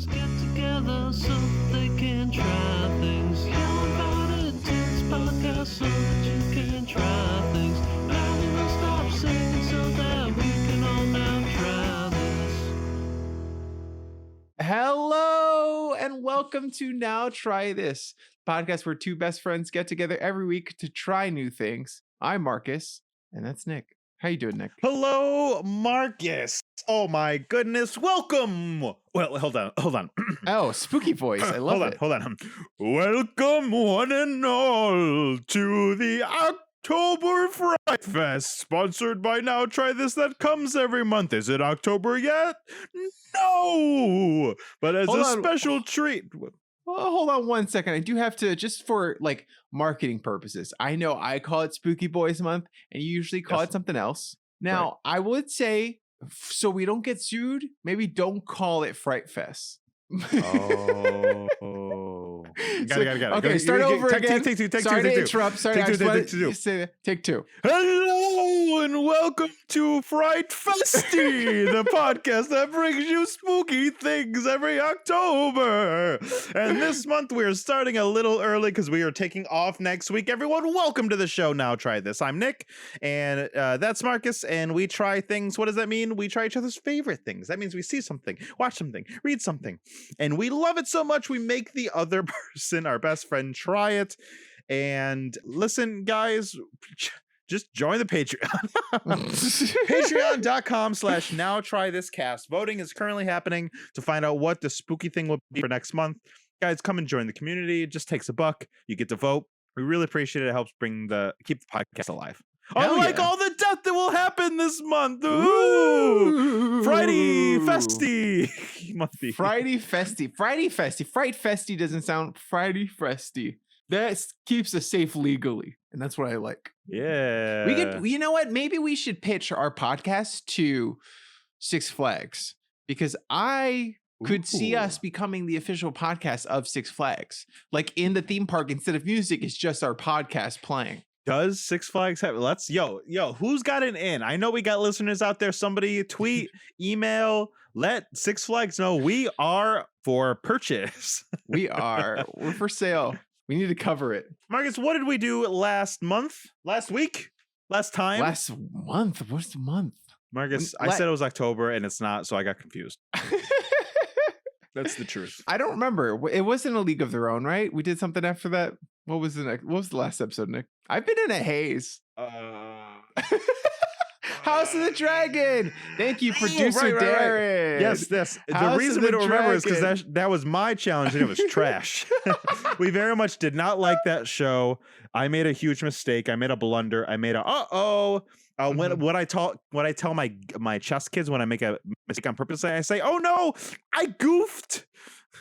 friends get together so they can try things. You're invited to this podcast so that you can try things. Now we will stop singing so that we can all now try this. Hello and welcome to Now Try This, podcast where two best friends get together every week to try new things. I'm Marcus, and that's Nick. How you doing, Nick? Hello, Marcus. Oh my goodness. Welcome. Well, hold on. Oh, spooky voice. I love it. Hold on. Welcome one and all to the October Fright Fest, sponsored by Now Try This, that comes every month. Is it October yet? No. But as a special treat. Well, hold on one second. I do have to, just for like marketing purposes, I know I call it Spooky Boys Month and you usually call it something else. Now, Right. I would say, so we don't get sued, maybe don't call it Fright Fest. Oh. Got it. Okay, start over again. Take two. Sorry to interrupt. Sorry, take two. Hello and welcome to Fright Festy, the podcast that brings you spooky things every October. And this month we're starting a little early because we are taking off next week. Everyone, welcome to the show. Now Try This. I'm Nick, and that's Marcus, and we try things. What does that mean? We try each other's favorite things. That means we see something, watch something, read something, and we love it so much we make the other person, our best friend, try it. And listen, guys, just join the Patreon. Patreon.com/nowtrythiscast. Voting is currently happening to find out what the spooky thing will be for next month. Guys, come and join the community. It just takes $1. You get to vote. We really appreciate it. It helps keep the podcast alive. Unlike all the death that will happen this month. Ooh! Friday Festy. Fright Festy doesn't sound Friday Festy. That keeps us safe legally, and that's what I like. Yeah. We could, you know what? Maybe we should pitch our podcast to Six Flags, because I could see us becoming the official podcast of Six Flags. Like in the theme park, instead of music, it's just our podcast playing. Does Six Flags have? Who's got an in? I know we got listeners out there. Somebody tweet, email, let Six Flags know we are for purchase. We're for sale. We need to cover it. Marcus, what did we do last month? Last week? Last time? Last month? What's the month? Marcus, I said it was October and it's not, so I got confused. That's the truth. I don't remember. It wasn't A League of Their Own, right? We did something after that. What was the last episode, Nick? I've been in a haze. House of the Dragon. Thank you, producer Daron. Right. Yes. The reason we don't remember is because that was my challenge and it was trash. We very much did not like that show. I made a huge mistake. I made a blunder. I made a what I tell my chess kids when I make a mistake on purpose, I say, "Oh no, I goofed."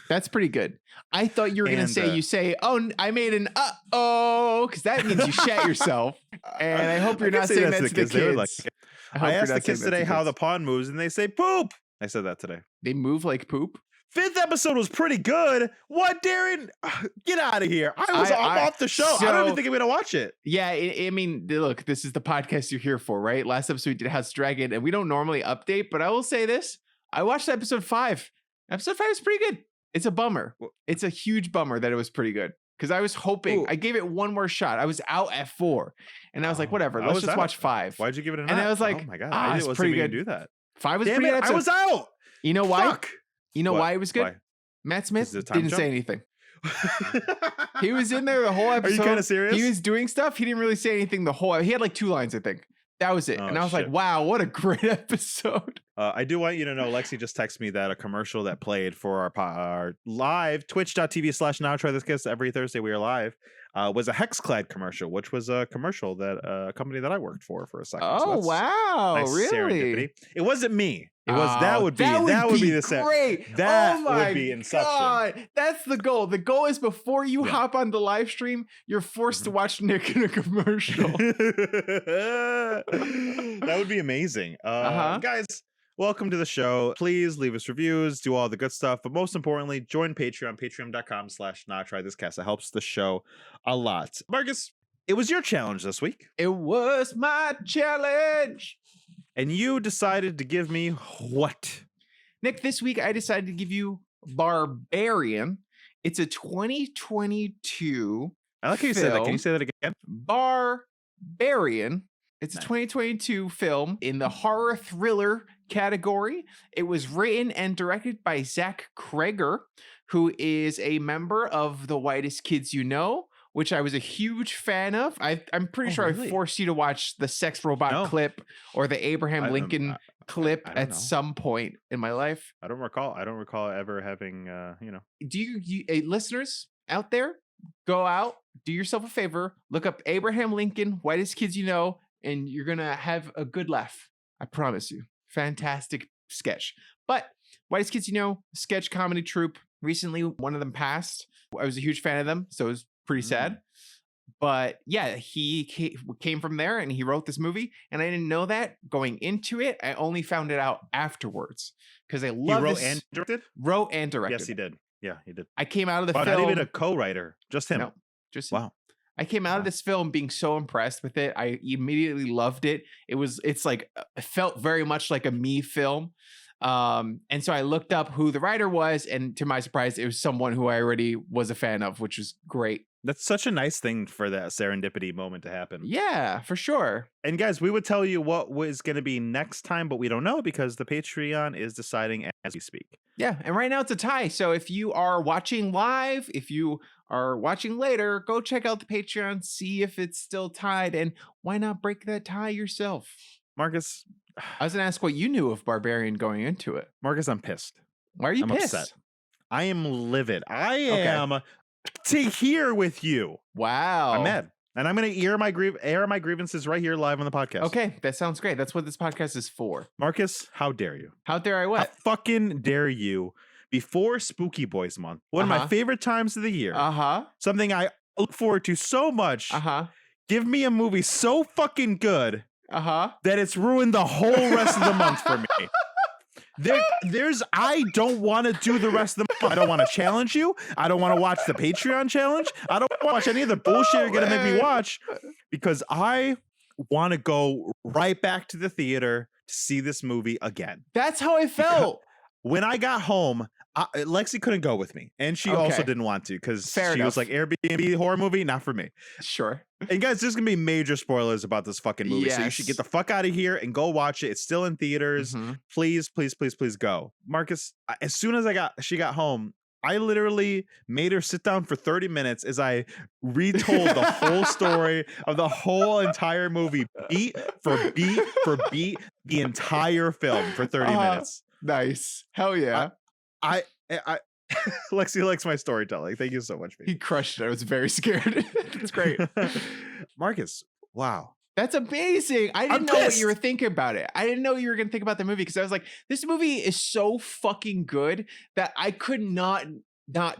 That's pretty good. I thought you were going to say, you say, "Oh, I made an because that means you shat yourself." And I hope you're not saying that to the kids. I asked the kids today how the pond moves, and they say poop. I said that today. They move like poop? 5th episode was pretty good. What, Daron? Get out of here. I'm off the show. I don't even think I'm going to watch it. Yeah, I mean, look, this is the podcast you're here for, right? Last episode we did House of Dragon, and we don't normally update, but I will say this. I watched episode 5. Episode 5 is pretty good. It's a bummer. It's a huge bummer that it was pretty good. Because I was hoping, I gave it one more shot. I was out at 4. And I was like, whatever, let's just watch 5. Why'd you give it a 9? And I was like, oh my God, I wasn't pretty good. Do that. 5 was pretty good. I was out. You know why? Fuck. You know why it was good? Why? Matt Smith didn't say anything. He was in there the whole episode. Are you kind of serious? He was doing stuff. He didn't really say anything he had like 2 lines, I think. That was it. And I was like, wow, what a great episode. I do want you to know, Lexi just texted me that a commercial that played for our live twitch.tv/nowtrythiskist every Thursday we are live was a Hexclad commercial, which was a commercial that a company that I worked for a second. Oh, so wow. nice Really? Serendipity. It wasn't me. It was that would be the set. Great. That would be Inception. God. That's the goal. The goal is before you hop on the live stream, you're forced to watch Nick in a commercial. That would be amazing. Guys, welcome to the show. Please leave us reviews, do all the good stuff, but most importantly, join Patreon, patreon.com/nowtrythiscast. It helps the show a lot. Marcus, it was your challenge this week. It was my challenge. And you decided to give me what? Nick, this week I decided to give you Barbarian. It's a 2022 I like how you said that. Can you film. say that again? Barbarian. It's a Nice. 2022 film in the horror thriller category. It was written and directed by Zach Kreger, who is a member of the Whitest Kids You Know, which I was a huge fan of. I'm pretty Oh, sure really? I forced you to watch the sex robot No. clip or the Abraham Lincoln clip I don't at know. some point in my life. I don't recall ever having, Do you listeners out there, go out, do yourself a favor, look up Abraham Lincoln, Whitest Kids You Know, and you're gonna have a good laugh. I promise you. Fantastic sketch. But Whitest Kids You Know, sketch comedy troupe. Recently, one of them passed. I was a huge fan of them, so it was pretty sad. But yeah, he came from there and he wrote this movie. And I didn't know that going into it. I only found it out afterwards because I love He wrote this. and directed? Wrote and directed. Yes, he did. Yeah, he did. I came out of the Wow, film. not even a co-writer, just him. No, just Wow. I came out of Wow. this film being so impressed with it. I immediately loved it. It's like it felt very much like a me film. And so I looked up who the writer was, and to my surprise, it was someone who I already was a fan of, which was great. That's such a nice thing for that serendipity moment to happen. Yeah, for sure. And guys, we would tell you what was going to be next time, but we don't know because the Patreon is deciding as we speak. Yeah, and right now it's a tie. So if you are watching live, if you are watching later, go check out the Patreon, see if it's still tied, and why not break that tie yourself? Marcus, I was gonna ask what you knew of Barbarian going into it. I'm pissed. Why are you I'm pissed? upset. I am livid. I am to here with you. Wow. I'm mad. And I'm going to air my grievances right here live on the podcast. Okay, that sounds great. That's what this podcast is for. Marcus, how dare you? How dare I How what? fucking dare you? Before Spooky Boys Month, one of my Uh-huh. favorite times of the year, Uh-huh. something I look forward to so much, Uh-huh. give me a movie so fucking good Uh-huh. that it's ruined the whole rest of the month for me. I don't want to do the rest of the month. I don't want to challenge you. I don't want to watch the Patreon challenge. I don't want to watch any of the bullshit you're going to make me watch because I want to go right back to the theater to see this movie again. That's how I felt. When I got home, Lexi couldn't go with me, and she also Okay. didn't want to because Fair she was enough. like, Airbnb horror movie, not for me. Sure. And guys, there's gonna be major spoilers about this fucking movie, so you should get the fuck out of here and go watch it. It's still in theaters. Mhm. Please, please, please, please go. Marcus, as soon as she got home, I literally made her sit down for 30 minutes as I retold the whole story of the whole entire movie, beat for beat for beat, the entire film for 30 minutes. Nice. Hell yeah. I Lexi likes my storytelling. Thank you so much, He baby. crushed it. I was very scared. That's great. Marcus, wow. That's amazing. I I'm didn't know what pissed. you were thinking about it. I didn't know you were going to think about the movie because I was like, this movie is so fucking good that I could not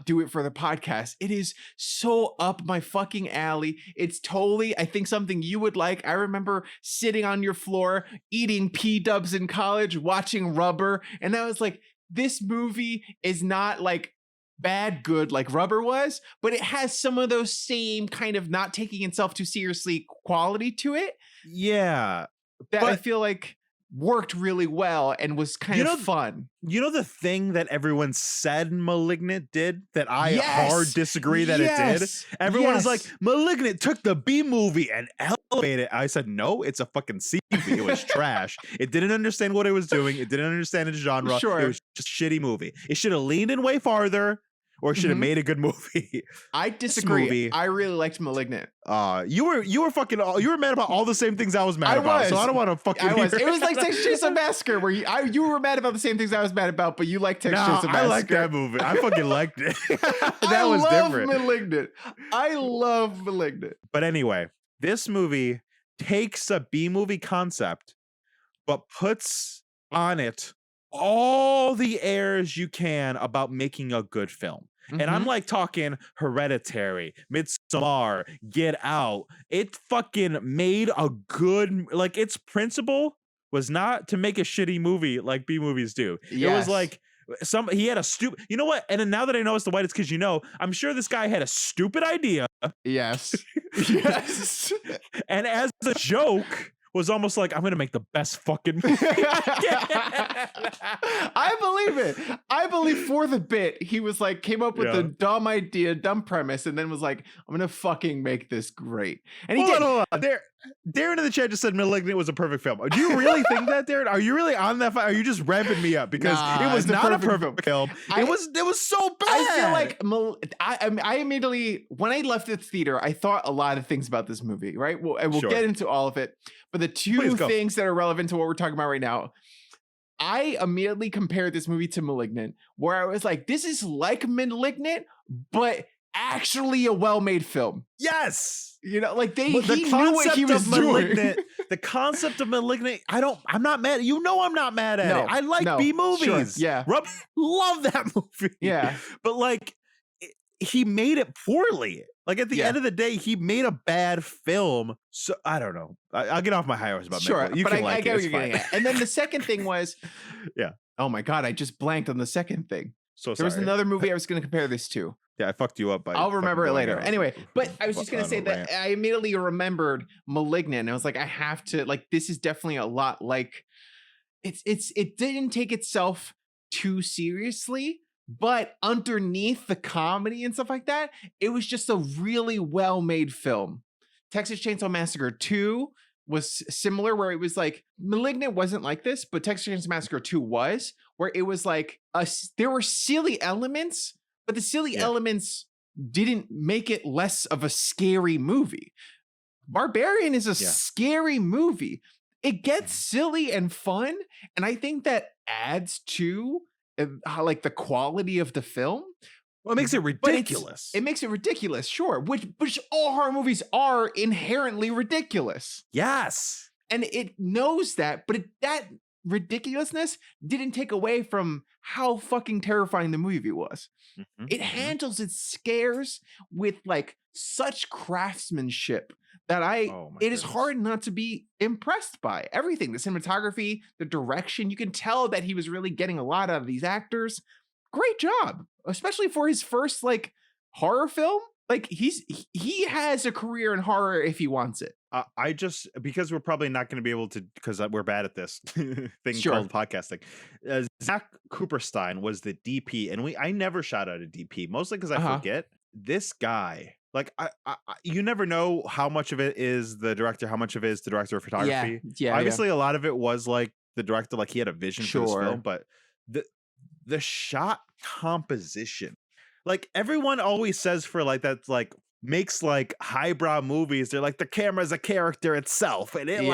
do it for the podcast. It is so up my fucking alley. It's totally, I think, something you would like. I remember sitting on your floor, eating P-dubs in college, watching Rubber. And I was like, this movie is not like bad good like Rubber was, but it has some of those same kind of not taking itself too seriously quality to it Yeah. that I But- feel like worked really well and was kind of fun. You know the thing that everyone said Malignant did that I Yes! hard disagree that it did? Everyone is like, Yes. Malignant took the B movie and elevated it. I said, no, it's a fucking C movie. It was trash. It didn't understand what it was doing. It didn't understand its genre. Sure. It was just a shitty movie. It should have leaned in way farther or should have Mhm. made a good movie. I disagree. movie- I really liked Malignant. You were mad about all the same things I was mad I about. So was. I don't want to fucking I was. hear It was like Texas Chainsaw Massacre, where you were mad about the same things I was mad about, but you liked Texas No, Chainsaw Massacre. I like that movie. I fucking liked it. that I was love different. Malignant. I love Malignant. But anyway, this movie takes a B movie concept, but puts on it all the airs you can about making a good film. And I'm Mhm. like talking Hereditary, Midsommar, Get Out. It fucking made a good, like its principle was not to make a shitty movie like B movies do. It was Yes. like he had a stupid, you know what? And then now that I know it's the Whitest Kids You Know, I'm sure this guy had a stupid idea. Yes. Yes. And as a joke, was almost like, I'm gonna make the best fucking movie. I believe it. I believe for the bit, he was like, came up with a dumb idea, dumb premise, and then was like, I'm gonna fucking make this great. And he did. Hold on. Darren in the chat just said Malignant was a perfect film. Do you really think that, Darren? Are you really on that? Are you just ramping me up? Because it was not a perfect film. It was so bad. I feel like I immediately, when I left the theater, I thought a lot of things about this movie, right? And we'll get into all of it. But the two things that are relevant to what we're talking about right now, I immediately compared this movie to Malignant, where I was like, this is like Malignant, but actually a well-made film. Yes. You know, like he knew what he was doing. The concept of Malignant, I'm not mad. You know I'm not mad at it. I like B movies. Sure, yeah. Love that movie. Yeah. But like, he made it poorly. Like at the end of the day, he made a bad film. So I don't know. I'll get off my high horse about sure, you but can I get what you're getting at. And then the second thing was, yeah. Oh my God, I just blanked on the second thing. So there was another movie I was going to compare this to. Yeah, I fucked you up. I'll remember it later. Anyway, but I was just going to say that I immediately remembered Malignant. And I was like, I have to, like, this is definitely a lot like, it didn't take itself too seriously, but underneath the comedy and stuff like that, it was just a really well-made film. Texas Chainsaw Massacre 2 was similar, where it was like, Malignant wasn't like this, but Texas Chainsaw Massacre 2 was, where it was like, there were silly elements, but the silly elements didn't make it less of a scary movie. Barbarian is a scary movie. It gets silly and fun, and I think that adds to like the quality of the film. Well, it makes it ridiculous. It makes it ridiculous, sure. Which all horror movies are inherently ridiculous. Yes. And it knows that, but that ridiculousness didn't take away from how fucking terrifying the movie was. It handles its scares with like such craftsmanship that it is hard not to be impressed by everything. The cinematography, the direction, you can tell that he was really getting a lot out of these actors. Great job, especially for his first like horror film. Like he has a career in horror if he wants it. I just, because we're probably not going to be able to, because we're bad at this thing called podcasting. Zach Cooperstein was the DP, and I never shout out a DP, mostly because I forget. This guy, like you never know how much of it is the director, how much of it is the director of photography. Yeah. Obviously, a lot of it was like the director, like he had a vision for this film, but the shot composition, like everyone always says for like that's like makes like highbrow movies, they're like the camera's a character itself, and it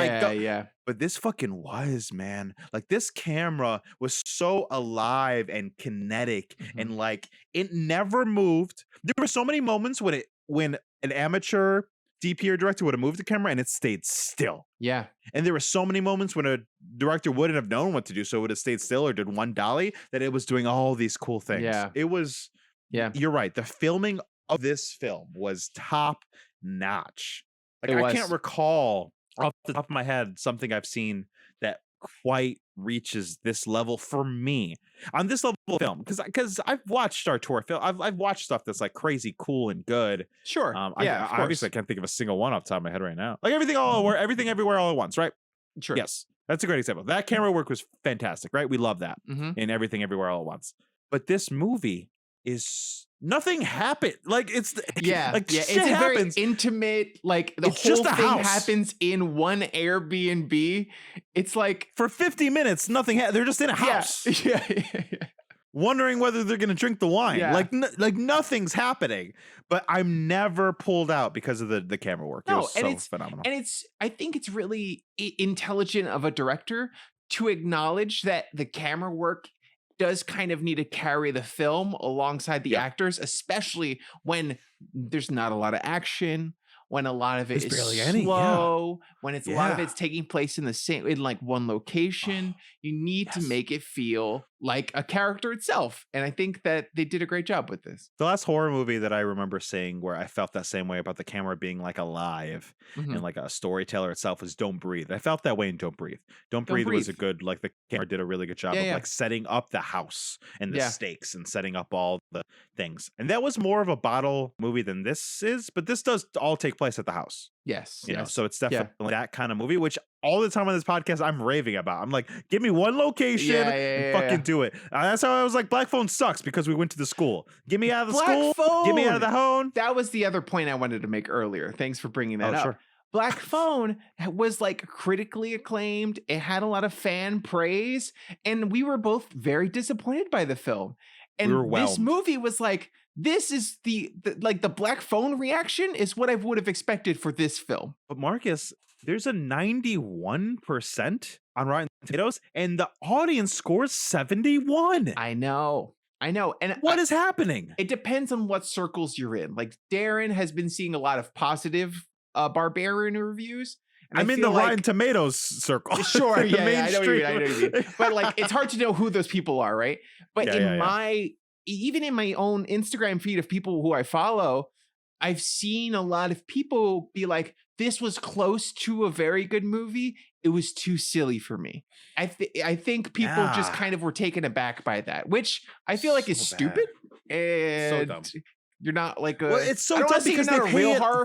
but this fucking was, man, like this camera was so alive and kinetic, and like it never moved. There were so many moments when an amateur DP or director would have moved the camera and it stayed still. Yeah. And there were so many moments when a director wouldn't have known what to do, so it would have stayed still or did one dolly, that it was doing all these cool things. Yeah. It was, you're right. The filming of this film was top notch. Like I can't recall off the top of my head something I've seen that quite reaches this level for me on this level of film, because I've watched auteur film. I've watched stuff that's like crazy cool and good. Sure. Obviously I can't think of a single one off the top of my head right now. Like everything everywhere all at once, right? Sure. Yes. That's a great example. That camera work was fantastic, right? We love that in Everything Everywhere All at Once. But this movie is nothing happened. Like it's it's a very intimate, like the it's whole just a thing house. happens in one Airbnb. It's like for 50 minutes, nothing. They're just in a house. Yeah. Wondering whether they're going to drink the wine. Yeah. Like nothing's happening. But I'm never pulled out because of the camera work. It was so phenomenal. And I think it's really intelligent of a director to acknowledge that the camera work does kind of need to carry the film alongside the actors, especially when there's not a lot of action, when a lot of it is slow, when it's a lot of it's taking place in like one location. You need to make it feel like a character itself. And I think that they did a great job with this. The last horror movie that I remember seeing where I felt that same way about the camera being like alive and like a storyteller itself was Don't Breathe. I felt that way in Don't Breathe. Don't Breathe was a good, like the camera did a really good job of like setting up the house and the stakes and setting up all the things. And that was more of a bottle movie than this is, but this does all take place at the house. Yes. You know, so it's definitely that kind of movie, which all the time on this podcast I'm raving about. I'm like, give me one location and fucking do it. That's how I was like, Black Phone sucks because we went to the school. Get me out of the school. Get me out of the home. That was the other point I wanted to make earlier. Thanks for bringing that up. Sure. Black Phone was like critically acclaimed. It had a lot of fan praise, and we were both very disappointed by the film. And this movie was like, this is the Black Phone reaction is what I would have expected for this film. But Marcus, there's a 91% on Rotten Tomatoes, and the audience scores 71. I know. And what is happening? It depends on what circles you're in. Like Daron has been seeing a lot of positive Barbarian reviews. And I'm in the Rotten Tomatoes circle. Sure, yeah, I know what you mean. But like, it's hard to know who those people are, right? But even in my own Instagram feed of people who I follow, I've seen a lot of people be like, this was close to a very good movie. It was too silly for me. I think people just kind of were taken aback by that, which I feel like is stupid. And so dumb. You're not like well, it's so dumb because they pay it off.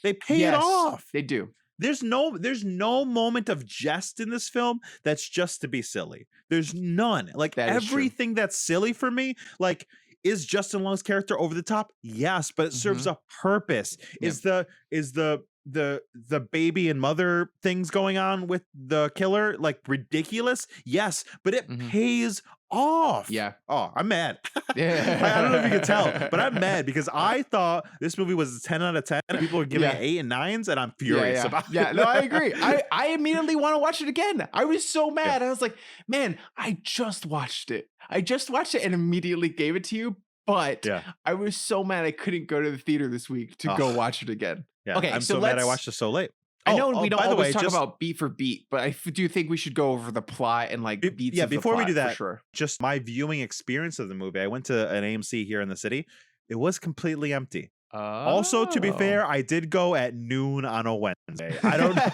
They pay it off. They do. There's no moment of jest in this film that's just to be silly. There's none. Like everything that's silly for me, like, is Justin Long's character over the top? Yes, but it serves a purpose. Yep. Is the baby and mother things going on with the killer like ridiculous? Yes, but it pays off. Yeah. Oh, I'm mad. I don't know if you can tell, but I'm mad because I thought this movie was a 10 out of 10 and people are giving it 8 and 9s, and I'm furious about it. Yeah, no, I agree. I immediately want to watch it again. I was so mad. I was like, man, I just watched it and immediately gave it to you. But I was so mad I couldn't go to the theater this week to go watch it again. Yeah, okay, I'm so mad I watched it so late. I know we don't always talk about beat for beat, but I do think we should go over the plot and like beats of the before plot, we do that, for sure. Just my viewing experience of the movie. I went to an AMC here in the city. It was completely empty. Also, to be fair, I did go at noon on a Wednesday. I don't know.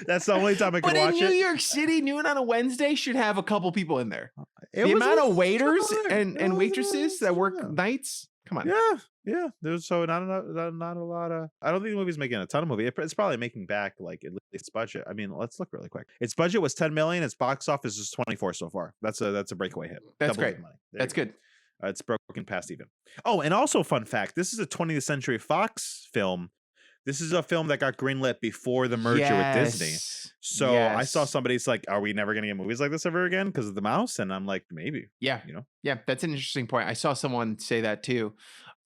That's the only time I could watch it. But in New York City, noon on a Wednesday should have a couple people in there. The amount of waiters and waitresses that work nights. Come on. Yeah. There's not a lot of. I don't think the movie's making a ton of money. It's probably making back like at least its budget. I mean, let's look really quick. Its budget was 10 million. Its box office is 24 so far. That's a breakaway hit. That's great. That's good. It's broken past even. Oh, and also fun fact: this is a 20th Century Fox film. This is a film that got greenlit before the merger with Disney. So I saw somebody's like, "Are we never going to get movies like this ever again because of the mouse?" And I'm like, maybe. Yeah, yeah, that's an interesting point. I saw someone say that too,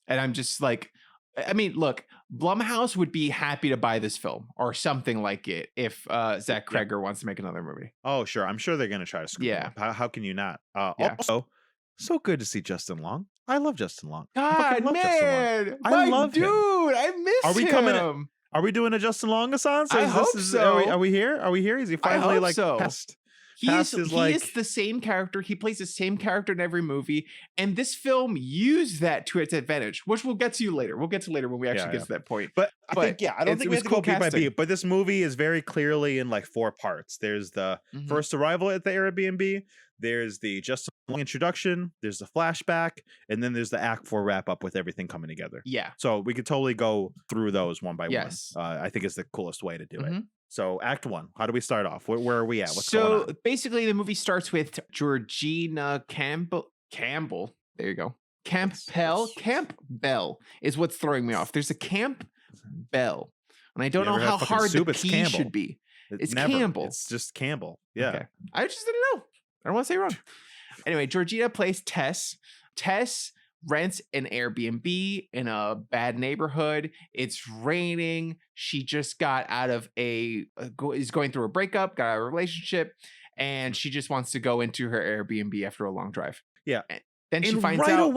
and I'm just like, I mean, look, Blumhouse would be happy to buy this film or something like it if Zach Kreger wants to make another movie. Oh, sure, I'm sure they're going to try to screw it up. How can you not? Also, so good to see Justin Long. I love Justin Long. God, man, I love him. I miss him. Are we doing a Justin Long-a-thon? I hope so. Are we here? Is he finally past? He is the same character. He plays the same character in every movie, and this film used that to its advantage, which we'll get to later. We'll get to later when we actually get to that point. But I think I don't think we have to go beat by beat. But this movie is very clearly in like 4 parts. There's the first arrival at the Airbnb. There's the Justin Long introduction. There's the flashback, and then there's the Act 4 wrap up with everything coming together. Yeah. So we could totally go through those one by one. I think it's the coolest way to do it. So Act 1, how do we start off? Where are we at? What's going on? So basically the movie starts with Georgina Campbell. There you go. Campbell is what's throwing me off. The's a Campbell. And I don't know how hard the P should be. It's Campbell. It's just Campbell. Yeah. Okay. I just didn't know. I don't want to say wrong. Anyway, Georgina plays Tess. Tess rents an Airbnb in a bad neighborhood. It's raining. She just got out of is going through a breakup, got out of a relationship, and she just wants to go into her Airbnb after a long drive. Yeah. And then she finds out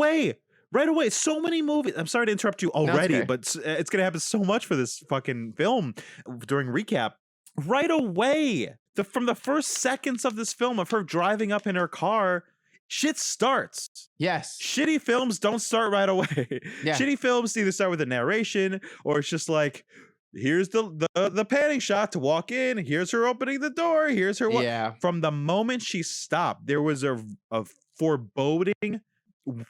right away. So many movies. I'm sorry to interrupt you already, but it's going to happen so much for this fucking film during recap. Right away, from the first seconds of this film of her driving up in her car, shit starts. Yes. Shitty films don't start right away. Yeah. Shitty films either start with a narration or it's just like, here's the panning shot to walk in. Here's her opening the door. Here's her. From the moment she stopped, there was a foreboding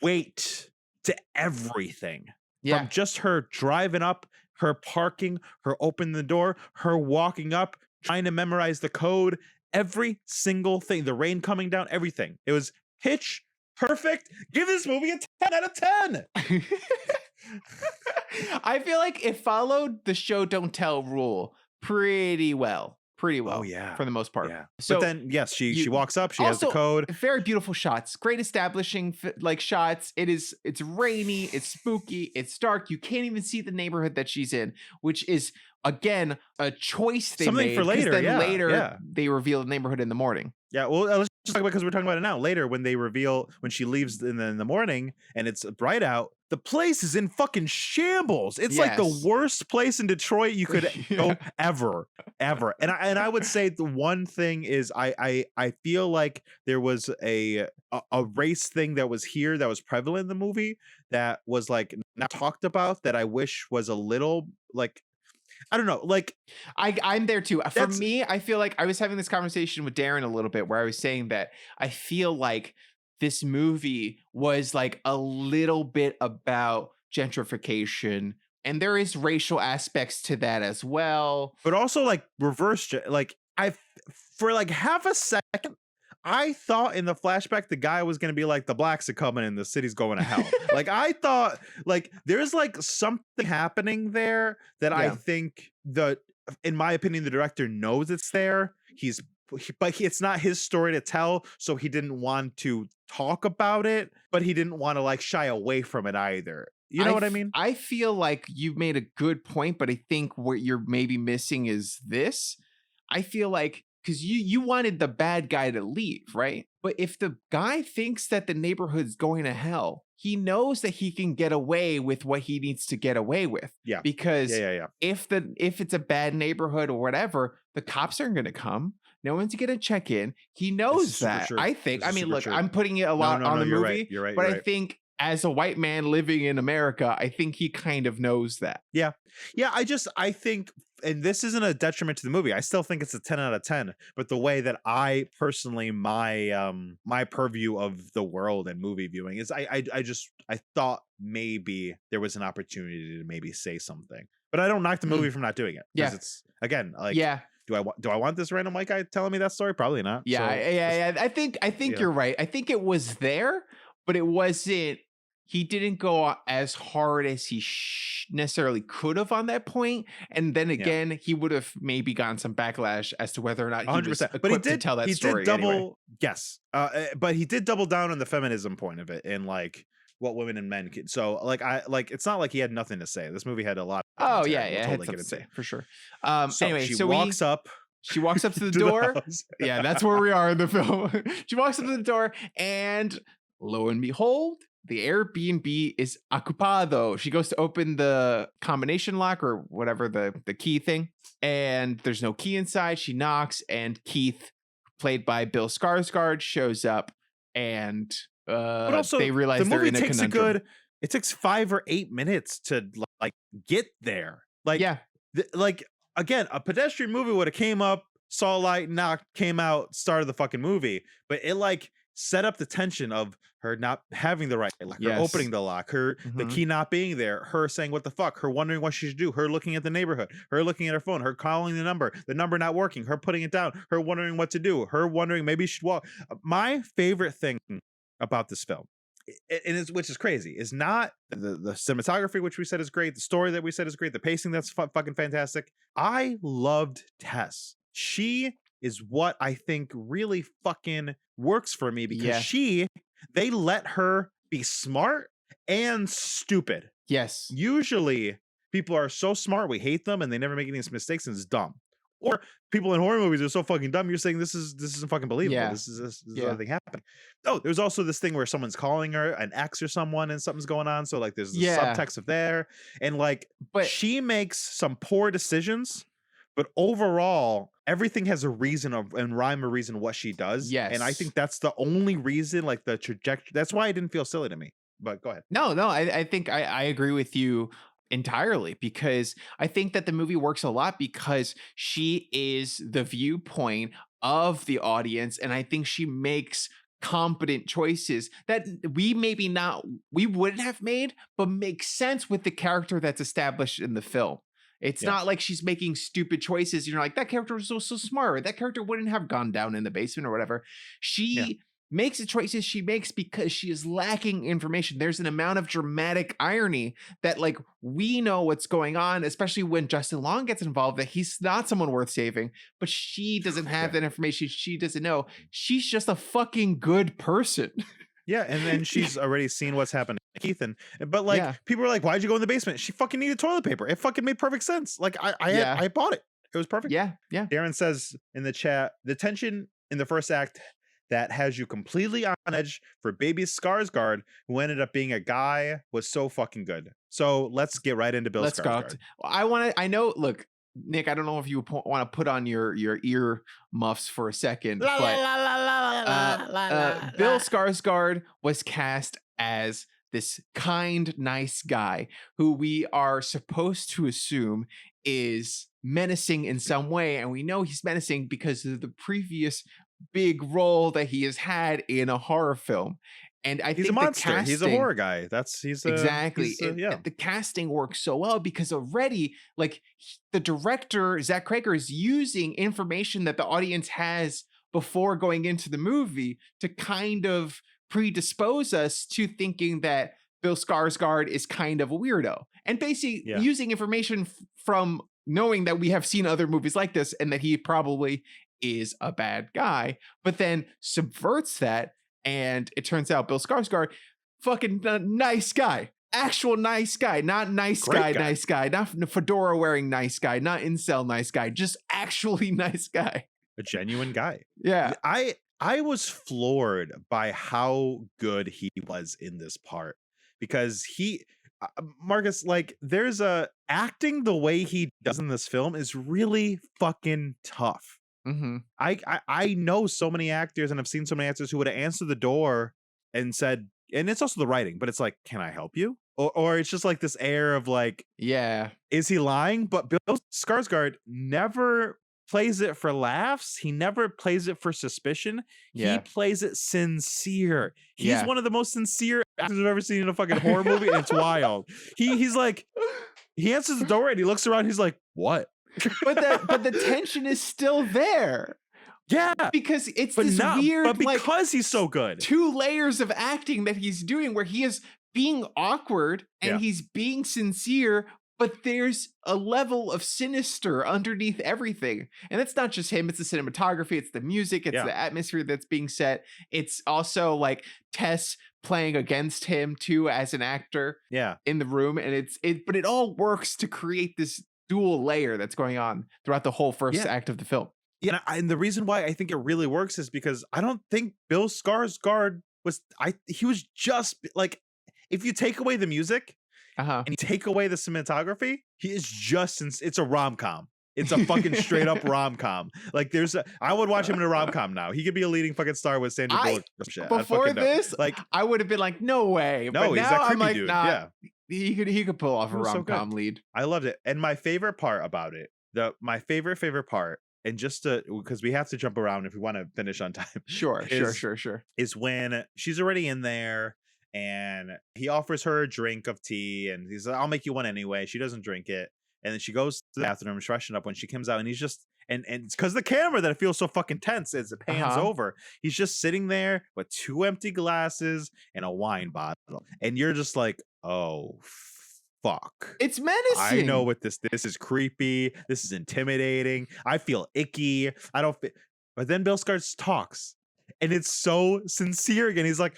weight to everything. From just her driving up, her parking, her opening the door, her walking up, trying to memorize the code, every single thing, the rain coming down, everything. It was pitch perfect. Give this movie a 10 out of 10. I feel like it followed the show don't tell rule pretty well. Oh yeah, for the most part. Yeah. So but then yes, she walks up, she has the also, code. very beautiful shots, great establishing like shots. It's rainy, it's spooky, it's dark. You can't even see the neighborhood that she's in, which is again a choice they Something made. for later. Then Yeah, later yeah. they reveal the neighborhood in the morning. Yeah, well, let's just talk about, because we're talking about it now. Later, when they reveal, when she leaves in the morning and it's bright out, the place is in fucking shambles. It's like the Yes. worst place in Detroit you could go ever. And I would say the one thing is I feel like there was a race thing that was here that was prevalent in the movie that was like not talked about, that I wish was a little like, I don't know, like I'm there too. For me, I feel like I was having this conversation with Daron a little bit where I was saying that I feel like this movie was like a little bit about gentrification, and there is racial aspects to that as well. But also like reverse, like for like half a second, I thought in the flashback the guy was going to be like, the blacks are coming and the city's going to hell. Like I thought like there's like something happening there that I think in my opinion, the director knows it's there. But it's not his story to tell, so he didn't want to talk about it, but he didn't want to like shy away from it either. You know what I mean? I feel like you've made a good point, but I think what you're maybe missing is this. I feel like because you wanted the bad guy to leave, right? But if the guy thinks that the neighborhood's going to hell, he knows that he can get away with what he needs to get away with. Yeah. Because if it's a bad neighborhood or whatever, the cops aren't going to come. No one's going to check in. He knows that. I think. I mean, look, I'm putting it a lot on the movie, but I think as a white man living in America, I think he kind of knows that. Yeah. Yeah. I think, and this isn't a detriment to the movie, I still think it's a 10 out of 10, but the way that I personally, my purview of the world and movie viewing is I thought maybe there was an opportunity to maybe say something, but I don't knock the movie from not doing it. Yeah. It's again, like, do I want this random white guy telling me that story? Probably not. Yeah. I think you're right. I think it was there, but it wasn't. He didn't go as hard as he necessarily could have on that point. And then again, he would have maybe gotten some backlash as to whether or not he 100%. Was equipped but he did to tell that story. Did double, anyway. Yes. But he did double down on the feminism point of it and like what women and men can. So it's not like he had nothing to say. This movie had a lot. Oh yeah. We'll totally had to say for sure. Anyway, she walks up. She walks up to the door. Yeah, that's where we are in the film. She walks up to the door and lo and behold, the Airbnb is ocupado. She goes to open the combination lock or whatever, the key thing, and there's no key inside. She knocks, and Keith, played by Bill Skarsgård, shows up, and but also, they realize they're in a conundrum. It takes 5 or 8 minutes to like get there. Like again, a pedestrian movie would have came up, saw a light, knocked, came out, started the fucking movie, but it like set up the tension of her not having the right lock, her opening the lock, her the key not being there, her saying what the fuck, her wondering what she should do, her looking at the neighborhood, her looking at her phone, her calling the number not working, her putting it down, her wondering what to do, her wondering maybe she should walk. My favorite thing about this film, which is crazy, is not the cinematography, which we said is great, the story that we said is great, the pacing that's fucking fantastic. I loved Tess. She is what I think really fucking works for me because they let her be smart and stupid. Yes. Usually people are so smart we hate them and they never make any mistakes and it's dumb. Or people in horror movies are so fucking dumb. You're saying this isn't fucking believable. Yeah. This is nothing happening. Oh, there's also this thing where someone's calling her an ex or someone and something's going on. So like there's the subtext of there. And like, but she makes some poor decisions, but overall everything has a reason and rhyme or reason what she does. Yes. And I think that's the only reason, like the trajectory. That's why it didn't feel silly to me. But go ahead. No, I think I agree with you entirely, because I think that the movie works a lot because she is the viewpoint of the audience, and I think she makes competent choices that we wouldn't have made, but make sense with the character that's established in the film. It's Yeah. not like she's making stupid choices. You're like, that character was so smart. That character wouldn't have gone down in the basement or whatever. She makes the choices she makes because she is lacking information. There's an amount of dramatic irony that, like, we know what's going on, especially when Justin Long gets involved, that he's not someone worth saving, but she doesn't have that information. She doesn't know. She's just a fucking good person. Yeah, and then she's already seen what's happened to Keith, but like Yeah. people are like, "Why'd you go in the basement?" She fucking needed toilet paper. It fucking made perfect sense. Like I bought it. It was perfect. Yeah. Daron says in the chat, the tension in the first act that has you completely on edge for baby Skarsgård, who ended up being a guy, was so fucking good. So let's get right into Bill Let's go. Skarsgård. I know, look, Nick, I don't know if you want to put on your ear muffs for a second, but Bill Skarsgård was cast as this kind, nice guy who we are supposed to assume is menacing in some way, and we know he's menacing because of the previous big role that he has had in a horror film. And I He's think a monster. the casting, He's a horror guy. exactly. Yeah. The casting works so well because already, like, the director Zach Crager is using information that the audience has before going into the movie to kind of predispose us to thinking that Bill Skarsgård is kind of a weirdo, and basically using information from knowing that we have seen other movies like this and that he probably is a bad guy, but then subverts that. And it turns out Bill Skarsgård, fucking nice guy, actual nice guy, not nice guy, nice guy, not fedora wearing nice guy, not incel nice guy, just actually nice guy, a genuine guy. Yeah. I was floored by how good he was in this part, because Marcus, like, there's acting the way he does in this film is really fucking tough. Mm-hmm. I know so many actors, and I've seen so many actors who would have answered the door and said, and it's also the writing, but it's like, can I help you? Or it's just like this air of like, is he lying? But Bill Skarsgård never plays it for laughs. He never plays it for suspicion. He plays it sincere. He's one of the most sincere actors I've ever seen in a fucking horror movie, and it's wild. He's like, he answers the door and he looks around. He's like, what? but the tension is still there. Yeah, because it's weird, but because like, he's so good, 2 layers of acting that he's doing where he is being awkward and he's being sincere, but there's a level of sinister underneath everything. And it's not just him, it's the cinematography, it's the music, it's the atmosphere that's being set. It's also like Tess playing against him too as an actor in the room. And but it all works to create this dual layer that's going on throughout the whole first act of the film. Yeah, and the reason why I think it really works is because I don't think Bill Skarsgård he was just like, if you take away the music and you take away the cinematography, he is just, it's a rom-com. It's a fucking straight up rom-com. Like, I would watch him in a rom-com now. He could be a leading fucking star with Sandra Bullock or some shit. Before this, like, I would have been like, no way. No, but he's now that creepy I'm like, dude. nah, he could pull off a rom-com lead. I loved it. And my favorite part about it, my favorite part, and just because we have to jump around if we want to finish on time. Sure. Is when she's already in there and he offers her a drink of tea and he's like, I'll make you one anyway. She doesn't drink it. And then she goes to the bathroom, freshen up. When she comes out, and he's just, and it's because the camera that it feels so fucking tense as it pans over. He's just sitting there with 2 empty glasses and a wine bottle. And you're just like, oh, fuck. It's menacing. I know what this is creepy. This is intimidating. I feel icky. But then Bill Skarsgård talks and it's so sincere again. He's like,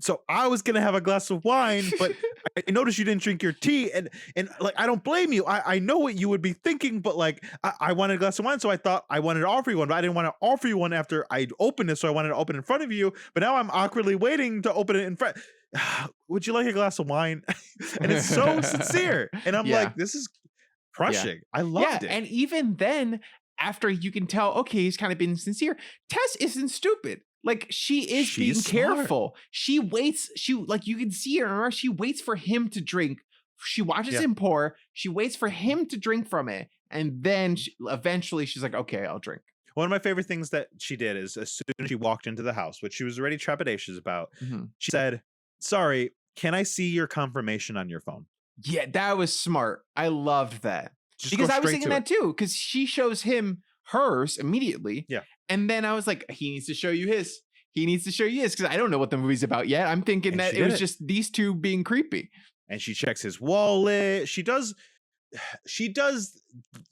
so I was gonna have a glass of wine, but I noticed you didn't drink your tea, and like, I don't blame you. I know what you would be thinking, but like, I wanted a glass of wine, so I thought I wanted to offer you one, but I didn't want to offer you one after I opened it, so I wanted to open it in front of you. But now I'm awkwardly waiting to open it in front. Would you like a glass of wine? And it's so sincere, and I'm like, this is crushing. I loved it. And even then, after you can tell, okay, he's kind of been sincere, Tess isn't stupid. Like, she's being careful. She waits. Like, you can see her. She waits for him to drink. She watches him pour. She waits for him to drink from it. And then eventually she's like, okay, I'll drink. One of my favorite things that she did is, as soon as she walked into the house, which she was already trepidatious about, she said, sorry, can I see your confirmation on your phone? Yeah, that was smart. I loved that. Just Because go I was straight thinking to that too, because she shows him hers immediately. Yeah. And then I was like, he needs to show you his. He needs to show you his, because I don't know what the movie's about yet. I'm thinking And that she it did was it. just these two being creepy. And she checks his wallet. She does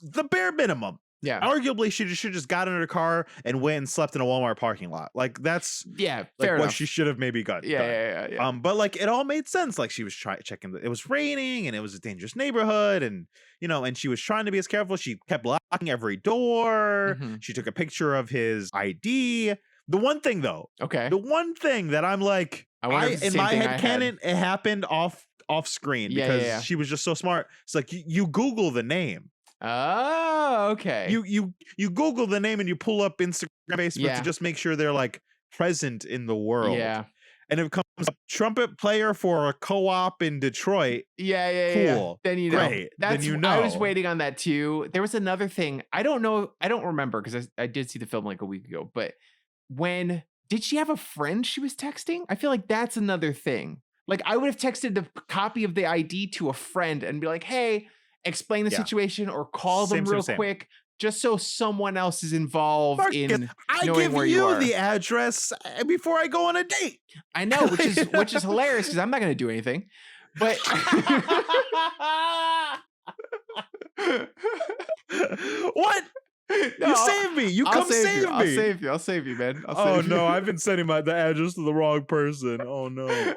the bare minimum. Yeah. Arguably, she should just got in her car and went and slept in a Walmart parking lot. Like that's Yeah, like fair what enough. she should have maybe done. Yeah. But like it all made sense. Like she was checking. It was raining and it was a dangerous neighborhood, and and she was trying to be as careful. She kept locking every door. Mhm. She took a picture of his ID. The one thing though, Okay. the one thing that I'm like, I wonder if it's the in same my thing I head had. canon, it happened off screen Yeah, because yeah. she was just so smart. It's like you Google the name. Oh, okay. You Google the name and you pull up Instagram, Facebook Yeah. to just make sure they're like present in the world. Yeah. And it comes up trumpet player for a co-op in Detroit. Yeah. Cool. Then you know. Great. That's Then you I was know. waiting on that too. There was another thing. I don't know. I don't remember because I did see the film like a week ago. But when did she have a friend she was texting? I feel like that's another thing. Like I would have texted the copy of the ID to a friend and be like, hey, explain the Yeah. situation or call them Same. real quick. Just so someone else is involved Marcus, in I knowing give where you are. the address before I go on a date. I know, which is hilarious because I'm not going to do anything. But What? No, You saved me. You I'll come save me. I'll save you, man. Oh no, I've been sending the address to the wrong person. Oh no.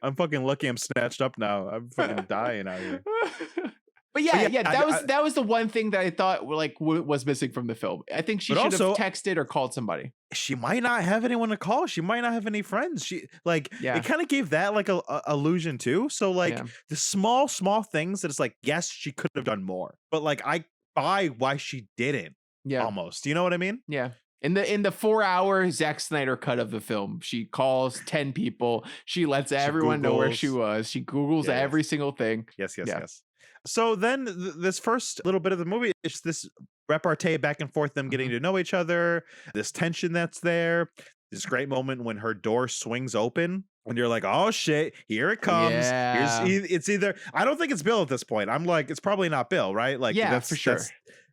I'm fucking lucky I'm snatched up now. I'm fucking dying out here. But yeah, yeah, that was the one thing that I thought was missing from the film. I think she But should have also- texted or called somebody. She might not have anyone to call. She might not have any friends. She like Yeah. it kind of gave that like a illusion too. So like Yeah. the small things that it's like, yes, she could have done more. But like I buy why she didn't Yeah, almost. You know what I mean? yeah. In the 4-hour Zack Snyder cut of the film, she calls 10 people. She lets everyone know where she Googles. was. She Googles Yes. every single thing. Yes. Yeah. So then this first little bit of the movie is this repartee back and forth, them getting to know each other, this tension that's there, this great moment when her door swings open and you're like, oh shit, here it comes. Yeah. It's either, I don't think it's Bill at this point. I'm like, it's probably not Bill, right? Like, Yeah, for sure.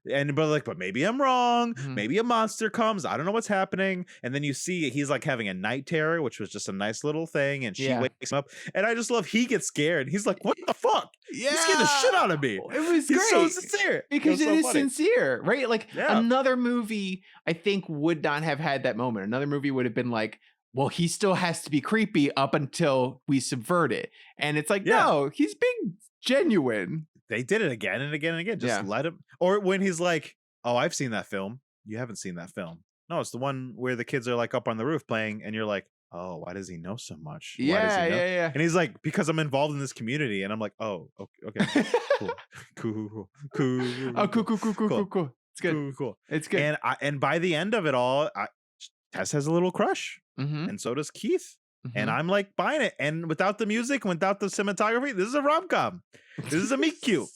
But maybe I'm wrong. Mhm. Maybe a monster comes. I don't know what's happening. And then you see he's like having a night terror, which was just a nice little thing. And she Yeah. wakes him up. And I just love he gets scared. He's like, what the fuck? Yeah, He scared the shit out of me. It was He's great. so sincere. Because It it was is so funny. sincere, right? Like Yeah. another movie, I think, would not have had that moment. Another movie would have been like, well, he still has to be creepy up until we subvert it. And it's like, Yeah. no, he's being genuine. They did it again and again and again. Just Yeah. let him. Or when he's like, oh, I've seen that film. You haven't seen that film. No, it's the one where the kids are like up on the roof playing, and you're like, oh, why does he know so much? Why does he know? Yeah. And he's like, because I'm involved in this community. And I'm like, oh, okay. Cool. Cool. Oh, cool. It's good. Cool. It's good. And by the end of it all, Tess has a little crush, Mhm, and so does Keith. And mhm. I'm like buying it. And without the music, without the cinematography, this is a rom-com. This is a meet cute.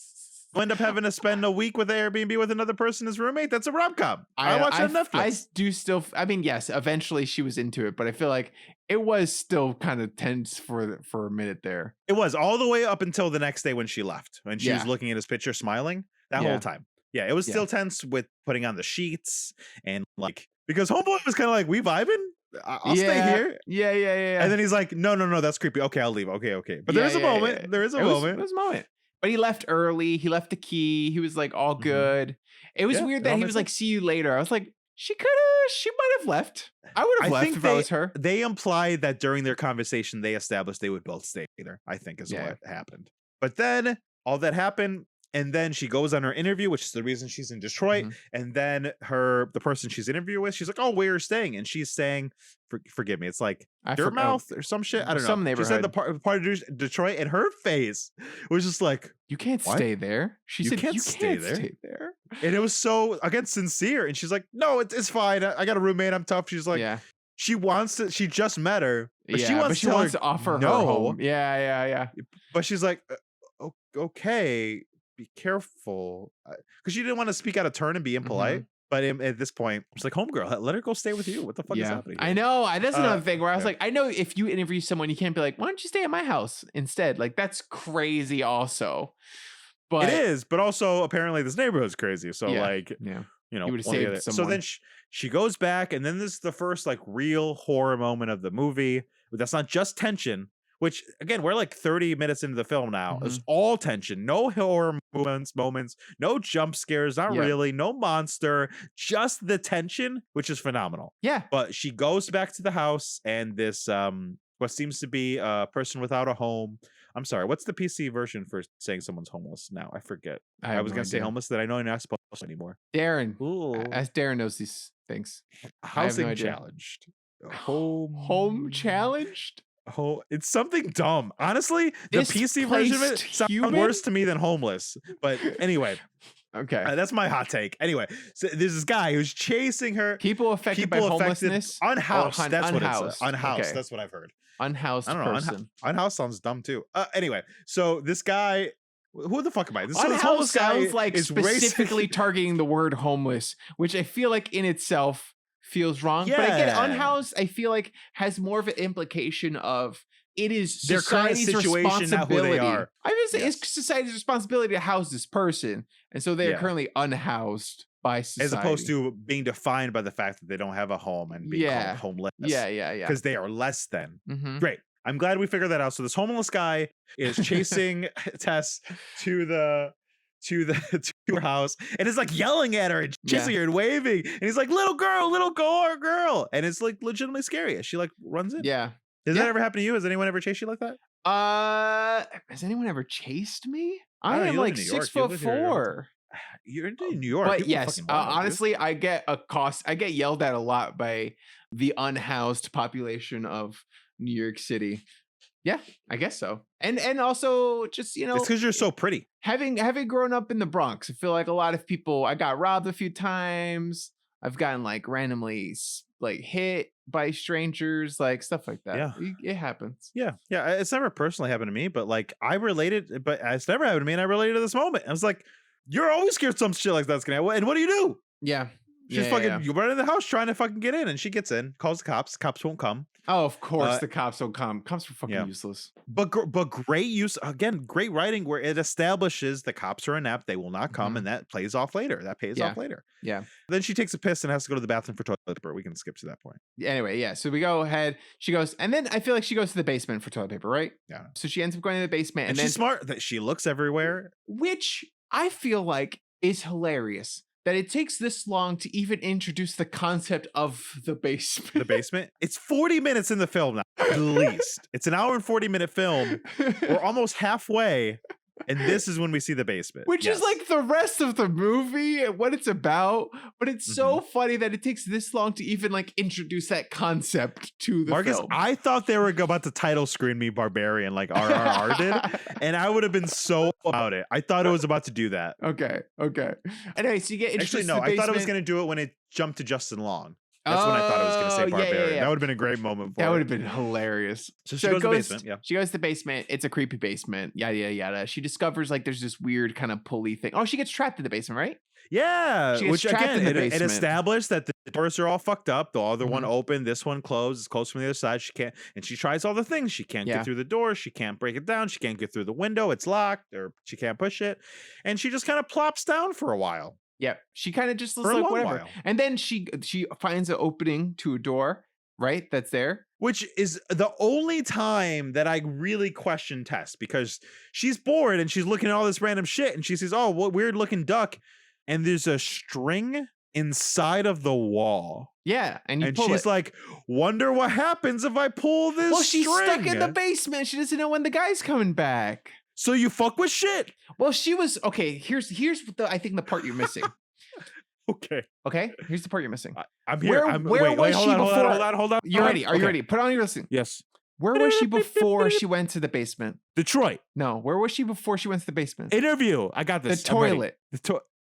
You end up having to spend a week with Airbnb with another person as roommate. That's a rom-com. I watch it on Netflix. I do still. I mean, yes. Eventually, she was into it, but I feel like it was still kind of tense for a minute there. It was all the way up until the next day when she left, when she was Yeah. looking at his picture, smiling that Yeah. whole time. Yeah, it was Yeah. still tense with putting on the sheets and like because homeboy was kind of like, "We vibing? I'll stay Yeah. here." Yeah. And then he's like, "No, that's creepy. Okay, I'll leave. Okay." But there is a moment. There is a moment. It was a moment. But he left early. He left the key. He was like all Mhm. good. It was Yeah, weird it that all he made was like, "See you later." I was like, she might have left. I would have I left think if I was her. They implied that during their conversation, they established they would both stay there, I think is Yeah. what happened. But then all that happened, and then she goes on her interview, which is the reason she's in Detroit. Mhm. And then the person she's interviewing with, she's like, "Oh, where you're staying?" And she's saying, forgive me, it's like I forgot. Dirtmouth or some shit. I don't know. Some She said the neighborhood. part of Detroit, and her face was just like, You can't What? stay there. She You said, can't "You stay can't there." stay there." and it was so again sincere. And she's like, "No, it's fine. I got a roommate. I'm tough." She's like, Yeah. she wants to. She just met her, but Yeah, she wants to tell her to offer her no. home. Yeah. But she's like, okay, be careful," because she didn't want to speak out of turn and be impolite. But at this point, it's like, homegirl, let her go stay with you. What the fuck is happening here? I know. That's another thing where I was yeah. like, I know if you interview someone, you can't be like, why don't you stay at my house instead? Like, that's crazy also. But it is, but also apparently this neighborhood's crazy. So like, yeah. you know, You would've one or the saved other. So someone. then she goes back, and then this is the first like real horror moment of the movie. But that's not just tension, which again, we're like 30 minutes into the film now. It's all tension, no horror moments, no jump scares, not really, no monster, just the tension, which is phenomenal. Yeah. But she goes back to the house, and this what seems to be a person without a home. I'm sorry, what's the PC version for saying someone's homeless now? I forget. I was gonna say homeless, that I know you're not supposed to anymore. Darren. Ooh. As Darren knows these things. Housing challenged. Home challenged? Oh, it's something dumb. Honestly, the PC version of it sounds worse to me than homeless. But anyway. Okay. That's my hot take. Anyway, so there's this guy who's chasing her. People affected by homelessness? Unhoused. That's what it's unhoused. Okay. That's what I've heard. Unhoused person. Unhoused sounds dumb too. Anyway, so this guy, who the fuck am I? Unhoused sounds like specifically targeting the word homeless, which I feel like in itself feels wrong. Yeah. But again, unhoused, I feel like has more of an implication of it is their society's responsibility. Not who they are. I was gonna say it's society's responsibility to house this person, and so they are currently unhoused by society, as opposed to being defined by the fact that they don't have a home and being called homeless. Yeah. Because they are less than. Great. I'm glad we figured that out. So this homeless guy is chasing Tess to her house, and is like yelling at her and chasing her and waving, and he's like, little girl, and it's like legitimately scary as she like runs in. Has that ever happened to you? Has anyone ever chased you like that? Has anyone ever chased me? I am know, like 6'4". You're in New York. But people yes, honestly, I get yelled at a lot by the unhoused population of New York City. Yeah, I guess so. And also just, you know, it's because you're so pretty. Having grown up in the Bronx, I feel like a lot of people, I got robbed a few times. I've gotten like randomly like hit by strangers, like stuff like that. Yeah, it happens. Yeah. It's never personally happened to me, but like I related, but it's never happened to me, and I related to this moment. I was like, you're always scared some shit like that's gonna happen, and what do you do? Yeah. She's you run in the house trying to fucking get in, and she gets in, calls the cops. Cops won't come. Oh, of course the cops won't come. Cops are fucking useless. But great use, again, great writing where it establishes the cops are inept, they will not come, and that plays off later. That pays off later. Yeah. Then she takes a piss and has to go to the bathroom for toilet paper. We can skip to that point. Anyway, yeah. So we go ahead. She goes, and then I feel like she goes to the basement for toilet paper, right? Yeah. So she ends up going to the basement, and then she's smart that she looks everywhere, which I feel like is hilarious. That it takes this long to even introduce the concept of the basement. The basement? It's 40 minutes in the film now, at least. It's an hour and 40-minute film. We're almost halfway, and this is when we see the basement. Which is like the rest of the movie and what it's about. But it's so funny that it takes this long to even like introduce that concept to the film. I thought they were about to title screen me Barbarian like RRR did, and I would have been so about it. I thought it was about to do that. Okay. Anyway, so you get introduced to the basement. I thought it was going to do it when it jumped to Justin Long. That's when I thought it was going to say Barbarian. Yeah. That would have been a great moment for That would have been hilarious. So she goes to the basement. Yeah. She goes to the basement. It's a creepy basement. Yada. She discovers like there's this weird kind of pulley thing. Oh, she gets trapped in the basement, right? Yeah. Which again, it established that the doors are all fucked up. The other one open, this one closed. It's closed from the other side. She can't, and she tries all the things. She can't get through the door. She can't break it down. She can't get through the window. It's locked, or she can't push it. And she just kind of plops down for a while. Yeah, she kind of just looks like whatever. While. And then she finds an opening to a door, right? That's there. Which is the only time that I really question Tess, because she's bored and she's looking at all this random shit and she says, oh, what weird looking duck. And there's a string inside of the wall. Yeah, and she's like, wonder what happens if I pull this she's string. stuck in the basement. She doesn't know when the guy's coming back. So you fuck with shit. Well, she was okay. Here's I think the part you're missing. Okay. Here's the part you're missing. I'm here. Where was she before? Hold on. You ready? Are you ready? Put on your listening. Yes. Where was she before she went to the basement? Detroit. No. Where was she before she went to the basement? Interview. I got this. The toilet.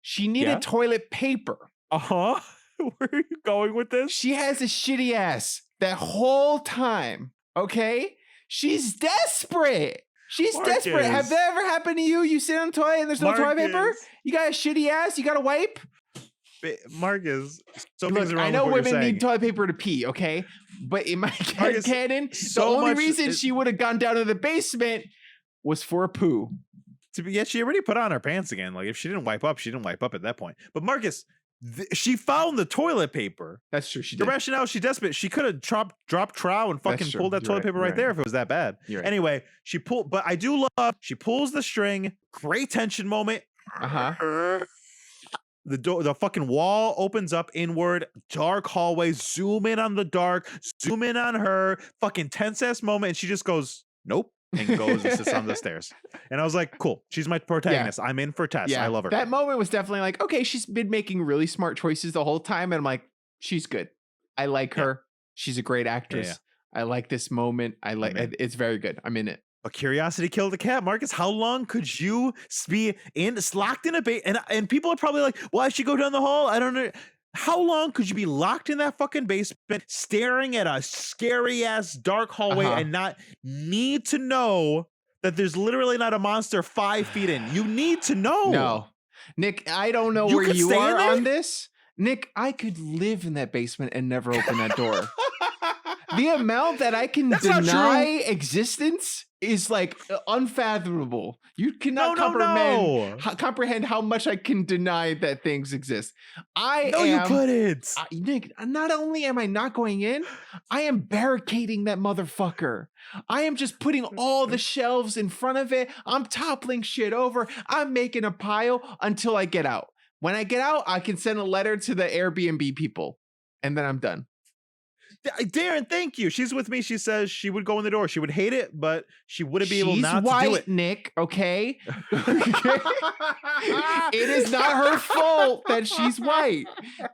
She needed toilet paper. Uh-huh. Where are you going with this? She has a shitty ass that whole time. Okay? She's desperate. She's desperate. Have that ever happened to you? You sit on the toilet and there's no toilet paper? You got a shitty ass? You got to wipe? Marcus, so Look, I know women need toilet paper to pee, okay? But in my Marcus, canon, so the only much reason is- she would have gone down to the basement was for a poo. she already put on her pants again. Like if she didn't wipe up, she didn't wipe up at that point. But Marcus, she found the toilet paper. That's true. She The did. rationale, she desperate. She could have dropped trow and fucking That's true. pulled that You're toilet right. paper You're right there if it was that bad. You're right. Anyway, she pulled, but I do love, she pulls the string, great tension moment. Uh-huh. The door, the fucking wall opens up inward, dark hallway, zoom in on the dark, zoom in on her, fucking tense ass moment, and she just goes, nope, and goes and sits on the stairs. And I was like, cool, she's my protagonist. I'm in for Tess. I love her. That moment was definitely like, okay, she's been making really smart choices the whole time. And I'm like, she's good. I like her. She's a great actress. I like this moment. It's very good. I'm in it. But curiosity killed the cat, Marcus. How long could you be locked in a basement? And people are probably like, why should she go down the hall? I don't know. How long could you be locked in that fucking basement, staring at a scary ass dark hallway and not need to know that there's literally not a monster 5 feet in? You need to know. No, Nick, I don't know where you are on this. Nick, I could live in that basement and never open that door. The amount that I can deny existence is like unfathomable. You cannot comprehend how much I can deny that things exist. You couldn't. Nick, not only am I not going in, I am barricading that motherfucker. I am just putting all the shelves in front of it. I'm toppling shit over. I'm making a pile until I get out. When I get out, I can send a letter to the Airbnb people, and then I'm done. Daron, thank you. She's with me. She says she would go in the door. She would hate it, but she wouldn't be able not to do it. Nick, okay? It is not her fault that she's white.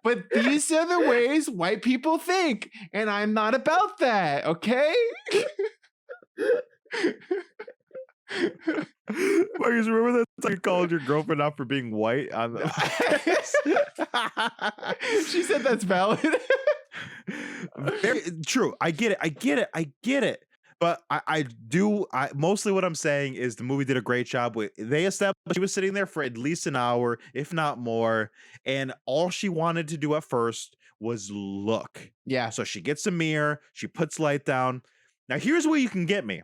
But these are the ways white people think. And I'm not about that, okay? Marcus, remember that time you called your girlfriend out for being white? She said that's valid. Very true. I get it. But I mostly what I'm saying is the movie did a great job with, they established she was sitting there for at least an hour, if not more. And all she wanted to do at first was look. Yeah. So she gets a mirror, she puts light down. Now here's where you can get me.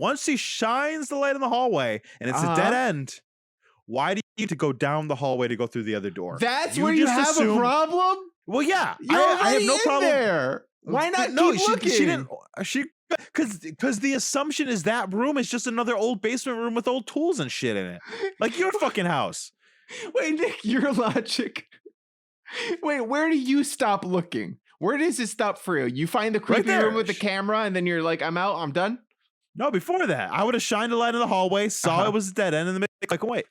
Once she shines the light in the hallway and it's a dead end, why do you need to go down the hallway to go through the other door? That's where you have a problem? Well, yeah. I have no problem there. Why not keep looking? She didn't. Because the assumption is that room is just another old basement room with old tools and shit in it. Like your fucking house. Wait, Nick, your logic. Wait, where do you stop looking? Where does it stop for you? You find the creepy room with the camera and then you're like, I'm out, I'm done? No, before that, I would have shined a light in the hallway, saw it was a dead end, and then like, wait.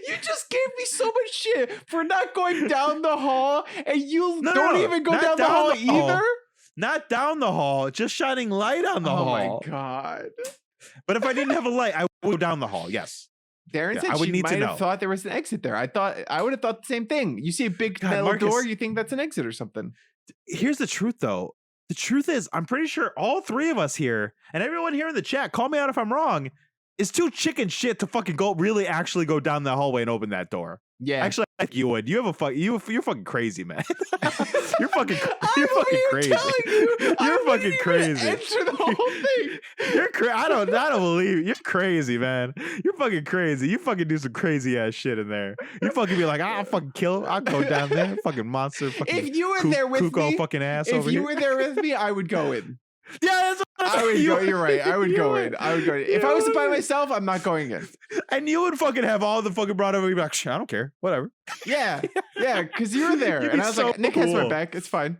You just gave me so much shit for not going down the hall, and you don't even go down the hall either? Not down the hall, just shining light on the hall. Oh my God. But if I didn't have a light, I would go down the hall, yes. Darren said she might have thought there was an exit there. I would have thought the same thing. You see a big metal door, you think that's an exit or something. Here's the truth, though. The truth is, I'm pretty sure all three of us here, and everyone here in the chat, call me out if I'm wrong, is too chicken shit to fucking actually go down that hallway and open that door. Yeah. Actually, I think you would. You're fucking crazy, man. you're fucking crazy. You're fucking crazy. Enter the whole thing. I don't believe you. You're crazy, man. You're fucking crazy. You fucking do some crazy ass shit in there. You fucking be like, I'll fucking kill him. I'll go down there. Fucking monster. Fucking if you were there with me, fucking ass if you were there with me, I would go in. Yeah, that's what I would go. You're right. I would go in. If I was by myself, I'm not going in. And you would fucking have all the fucking brought over. You'd be like, I don't care. Whatever. Yeah. Because you were there. And I was like, Nick has my back. It's fine.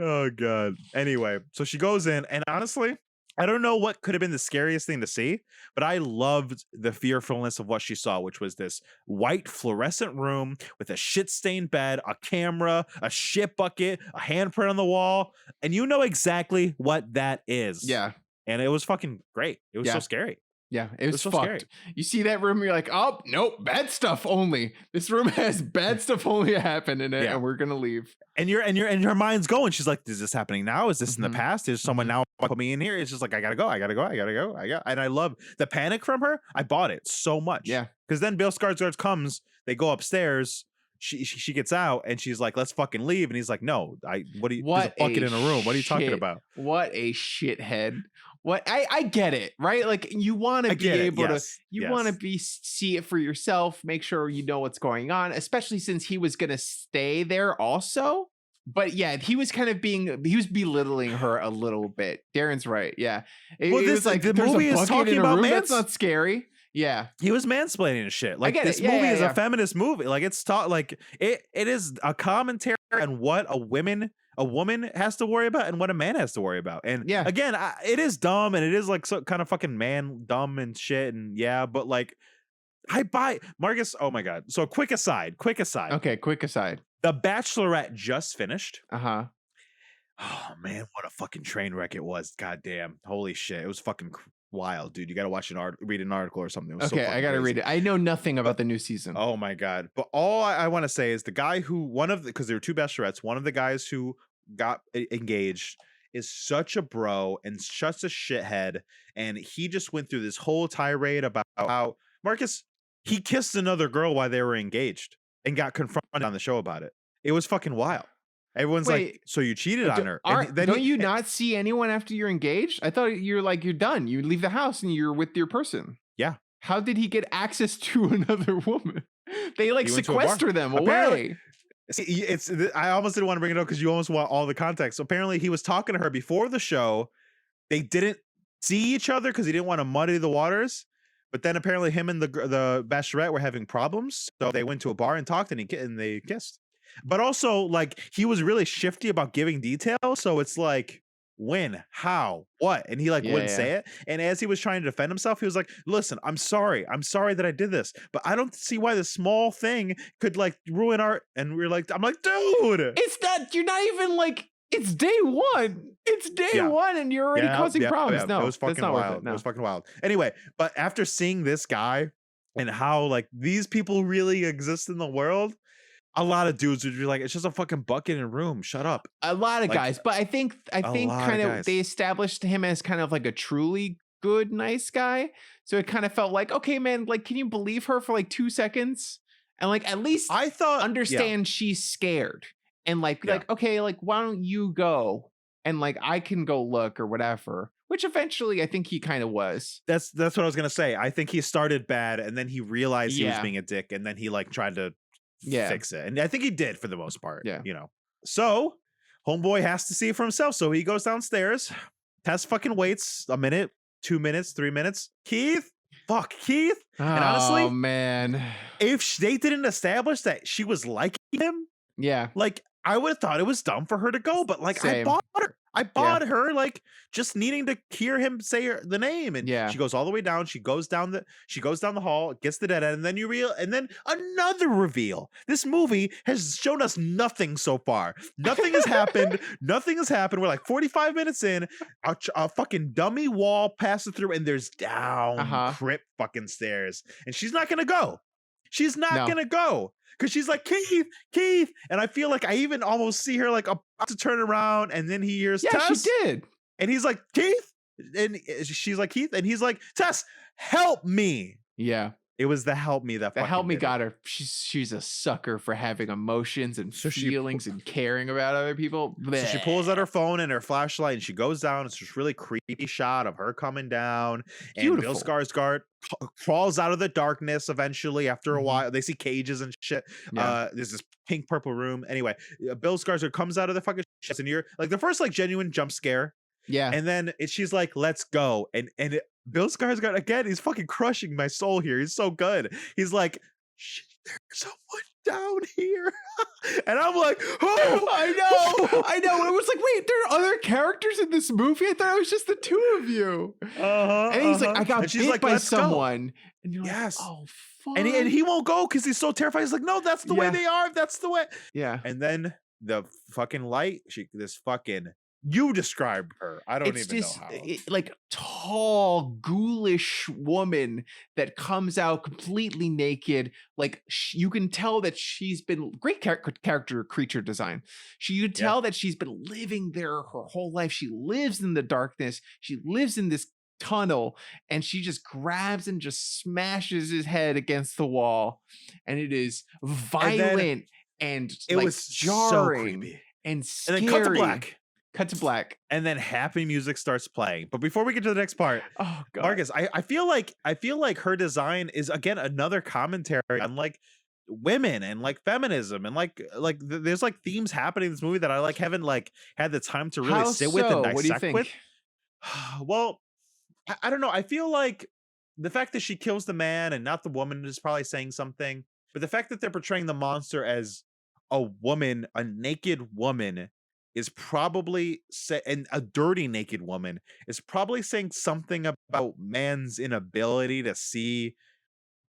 Oh, God. Anyway, so she goes in. And honestly, I don't know what could have been the scariest thing to see, but I loved the fearfulness of what she saw, which was this white fluorescent room with a shit-stained bed, a camera, a shit bucket, a handprint on the wall. And you know exactly what that is. Yeah. And it was fucking great. It was so scary. Yeah, it was so fucked. scary. You see that room, you're like, oh, nope, bad stuff only. This room has bad stuff only happen in it, and we're gonna leave. And her mind's going. She's like, is this happening now? Is this in the past? Is someone now put me in here? It's just like, I gotta go. And I love the panic from her. I bought it so much. Yeah. Because then Bill Skarsgård comes, they go upstairs. She gets out and she's like, let's fucking leave. And he's like, no, there's a bucket in a room. What are you talking about? What a shithead. What I get it, right? Like you want to be able to want to see it for yourself, make sure you know what's going on, especially since he was gonna stay there also. But yeah, he was belittling her a little bit. Darren's right. Yeah. It was like the movie is talking about that's not scary. Yeah, he was mansplaining and shit. Like this movie is a feminist movie. Like it's taught, like it is a commentary on what a woman has to worry about and what a man has to worry about. And again, it is dumb and it is like so kind of fucking man dumb and shit. And but like I buy Marcus. Oh my god. So quick aside. Okay, quick aside. The Bachelorette just finished. Uh-huh. Oh man, what a fucking train wreck it was. God damn. Holy shit. It was fucking wild, dude. You got to read an article or something. It was okay, I got to read it. I know nothing about the new season. Oh my god. But all I want to say is the guy who because there were two Bachelorettes, one of the guys who got engaged is such a bro and such a shithead, and he just went through this whole tirade about how Marcus, he kissed another girl while they were engaged and got confronted on the show about it. It was fucking wild. Everyone's like, so you cheated on her. Don't you not see anyone after you're engaged? I thought you're done. You leave the house and you're with your person. Yeah. How did he get access to another woman? They sequester them away. See, I almost didn't want to bring it up because you almost want all the context. So apparently he was talking to her before the show. They didn't see each other because he didn't want to muddy the waters. But then apparently him and the Bachelorette were having problems. So they went to a bar and talked and they kissed. But also, like, he was really shifty about giving details. So it's like, when, how, what? And he wouldn't say it. And as he was trying to defend himself, he was like, listen, I'm sorry that I did this. But I don't see why this small thing could ruin our. And I'm like, dude. It's not, you're not even it's day one. It's day one and you're already causing problems. Yeah. No, it was fucking wild. No. It was fucking wild. Anyway, but after seeing this guy and how these people really exist in the world, a lot of dudes would be like, it's just a fucking bucket in a room. Shut up. A lot of guys. But I think kind of they established him as kind of a truly good, nice guy. So it kind of felt like, okay, man, can you believe her for 2 seconds? And at least I thought understand she's scared. And okay, why don't you go? And I can go look or whatever. Which eventually I think he kind of was. That's what I was gonna say. I think he started bad and then he realized he was being a dick and then he tried to fix it. And I think he did for the most part. Yeah. So homeboy has to see it for himself. So he goes downstairs, Tess fucking waits a minute, 2 minutes, 3 minutes. Keith. And honestly, oh man, if they didn't establish that she was liking him, I would have thought it was dumb for her to go, but I bought her. I bought her just needing to hear him say the name, and she goes all the way down. She goes down the hall, gets the dead end, and then another reveal. This movie has shown us nothing so far. Nothing has happened. Nothing has happened. We're 45 minutes in. A fucking dummy wall passes through, and there's down crypt fucking stairs, and she's not gonna go. She's not gonna go. Because she's like, Keith. And I feel I even almost see her about to turn around. And then he hears Tess. Yeah, she did. And he's like, Keith. And she's like, Keith. And he's like, Tess, help me. Yeah. It was the help me that help me got her. She's a sucker for having emotions and feelings and caring about other people. So she pulls out her phone and her flashlight and she goes down. It's this really creepy shot of her coming down. And Bill Skarsgård crawls out of the darkness eventually after a while. They see cages and shit. There's this pink purple room. Anyway, Bill Skarsgård comes out of the fucking shit and you're the first genuine jump scare. Yeah. And then she's like, let's go. And Bill Skarsgård, again, he's fucking crushing my soul here. He's so good. He's like, there's someone down here. And I'm like, oh, I know. It was wait, there are other characters in this movie? I thought it was just the two of you. And he's I got bit by someone. Go. And you're yes. Oh, fuck. And he won't go because he's so terrified. He's like, no, that's the way they are. That's the way. Yeah. And then the fucking light, you described her. I don't even know how. Tall, ghoulish woman that comes out completely naked. You can tell that she's been great creature design. You can tell that she's been living there her whole life. She lives in the darkness. She lives in this tunnel, and she just grabs and just smashes his head against the wall, and it is violent and it like was so jarring creepy. and And scary. then cut to black. Cut to black. And then happy music starts playing. But before we get to the next part, Oh god, Marcus, I feel like her design is again another commentary on like women and like feminism and there's like themes happening in this movie that I like haven't like had the time to really how sit so? with and What do you dissect think? with. Well, I don't know. I feel like the fact that she kills the man and not the woman is probably saying something. But the fact that they're portraying the monster as a woman, a naked woman, is probably and a dirty naked woman is probably saying something about man's inability to see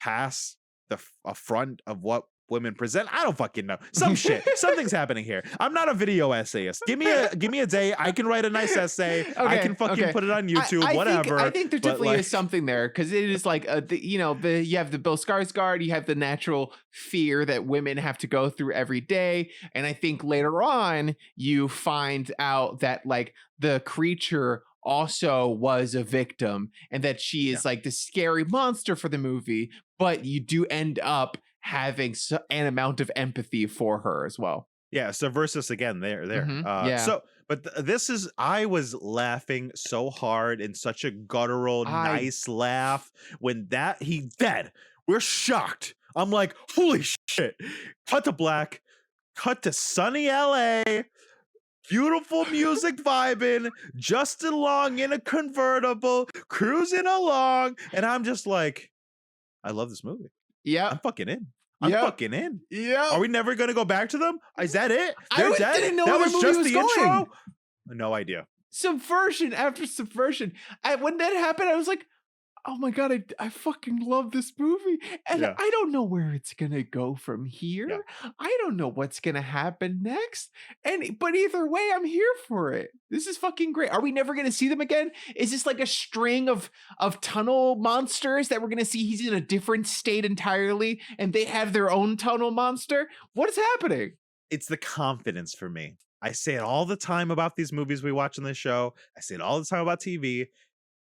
past the front of what women present. I don't fucking know. Some shit. Something's happening here. I'm not a video essayist. Give me a day. I can write a nice essay. I can fucking put it on YouTube. Whatever. I think there definitely is something there, because it is like you have the Bill Skarsgård, you have the natural fear that women have to go through every day, and I think later on you find out that like the creature also was a victim, and that she is like the scary monster for the movie, but you do end up having an amount of empathy for her as well. Yeah, so versus again there. Yeah. So but this is, I was laughing so hard in such a guttural nice laugh when that he dead. We're shocked. I'm like, holy shit. Cut to black, cut to sunny LA. Beautiful music vibing, Justin Long in a convertible, cruising along, and I'm just like, I love this movie. Yeah, I'm fucking in. I'm fucking in. Yeah. Are we never gonna go back to them? Is that it? I didn't know that where was the movie just was the going. intro. No idea. Subversion after subversion. When that happened, I was like, oh my god, I fucking love this movie, and I don't know where it's gonna go from here. I don't know what's gonna happen next, but either way, I'm here for it. This is fucking great. Are we never gonna see them again? Is this like a string of tunnel monsters that we're gonna see? He's in a different state entirely, and they have their own tunnel monster. What is happening? It's the confidence for me. I say it all the time about these movies we watch on this show. I say it all the time about TV.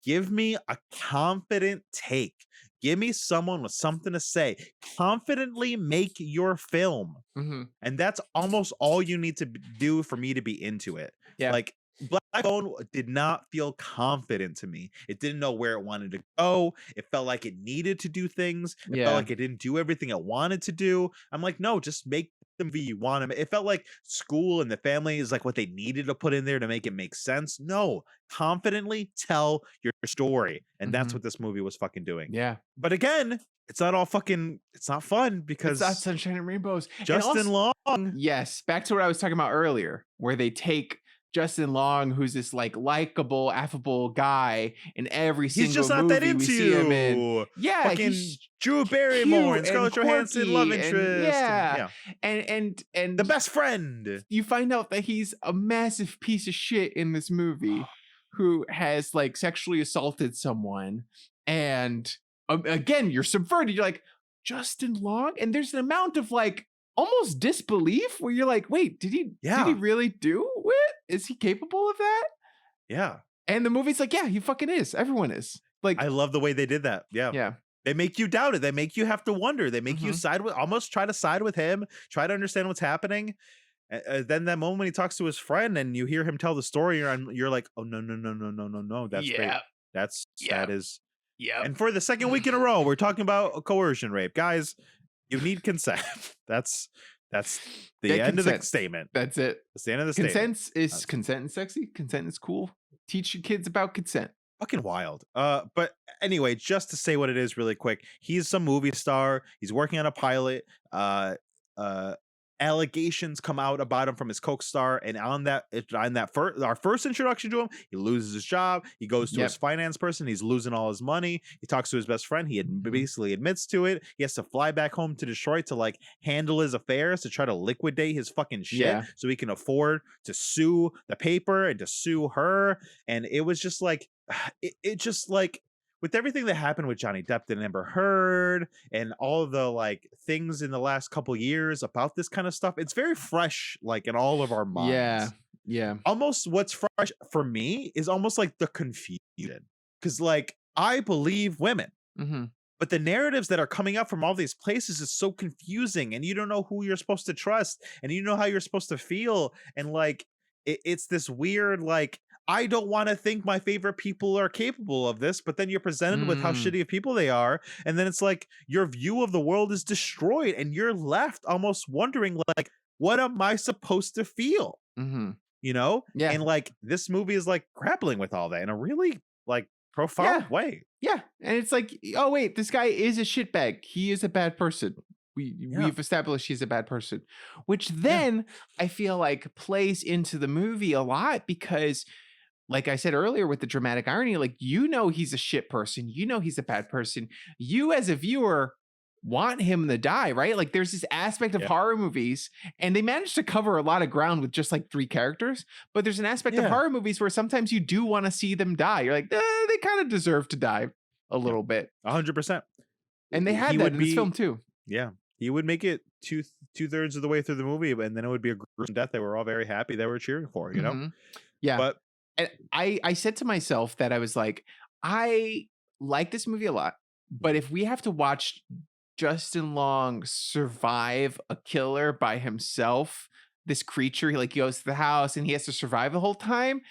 Give me a confident take. Give me someone with something to say. Confidently make your film. Mm-hmm. And that's almost all you need to do for me to be into it. Yeah. Like Black Bone did not feel confident to me. It didn't know where it wanted to go. It felt like it needed to do things. It felt like it didn't do everything it wanted to do. I'm like, no, just make the movie you want to. It felt like school and the family is like what they needed to put in there to make it make sense. No, confidently tell your story. And that's what this movie was fucking doing. Yeah. But again, it's not all fucking, it's not fun because it's not sunshine and rainbows. Justin Long. Yes. Back to what I was talking about earlier, where they take Justin Long, who's this like likable, affable guy in every single movie. He's just not that into see him in. Yeah, fucking Drew Barrymore and Scarlett Johansson love interest. And the best friend. You find out that he's a massive piece of shit in this movie, who has like sexually assaulted someone, and again, you're subverted. You're like, Justin Long, and there's an amount of like almost disbelief where you're like, wait, did he really do it? Is he capable of that? Yeah. And the movie's like, yeah, he fucking is. Everyone is. Like, I love the way they did that. Yeah. Yeah. They make you doubt it. They make you have to wonder. They make you almost try to side with him, try to understand what's happening. Then that moment when he talks to his friend and you hear him tell the story, you're like, oh no. That's great. That is. Yeah. And for the second week in a row, we're talking about a coercion rape. Guys, you need consent. That's the end of the statement. That's it. That's the end of the statement. Consent is sexy. Consent is cool. Teach your kids about consent. Fucking wild. But anyway, just to say what it is really quick, he's some movie star. He's working on a pilot. Allegations come out about him from his co-star, and our first introduction to him, he loses his job. He goes to his finance person. He's losing all his money. He talks to his best friend. He basically admits to it. He has to fly back home to Detroit to like handle his affairs, to try to liquidate his fucking shit so he can afford to sue the paper and to sue her. And it was just like it just like, with everything that happened with Johnny Depp and Amber Heard and all of the like things in the last couple years about this kind of stuff, it's very fresh, like in all of our minds. Yeah. Almost what's fresh for me is almost like the confusion, because like I believe women. Mm-hmm. But the narratives that are coming up from all these places is so confusing, and you don't know who you're supposed to trust, and you know how you're supposed to feel, and like it's this weird like I don't want to think my favorite people are capable of this, but then you're presented with how shitty of people they are, and then it's like your view of the world is destroyed, and you're left almost wondering like, what am I supposed to feel? Mm-hmm. You know? Yeah. And like this movie is like grappling with all that in a really like profound way. Yeah, and it's like, oh wait, this guy is a shitbag. He is a bad person. We've established he's a bad person, which then I feel like plays into the movie a lot because, like I said earlier, with the dramatic irony, like he's a shit person. He's a bad person. You as a viewer want him to die, right? Like there's this aspect of horror movies, and they managed to cover a lot of ground with just like 3 characters, but there's an aspect of horror movies where sometimes you do want to see them die. You're like, they kind of deserve to die a little bit. 100%. And they had that in this film too. Yeah. He would make it two-thirds of the way through the movie, and then it would be a gruesome death that we're all very happy that we're cheering for, you know? Yeah. But and I said to myself that I was like, I like this movie a lot, but if we have to watch Justin Long survive a killer by himself, this creature, he goes to the house and he has to survive the whole time,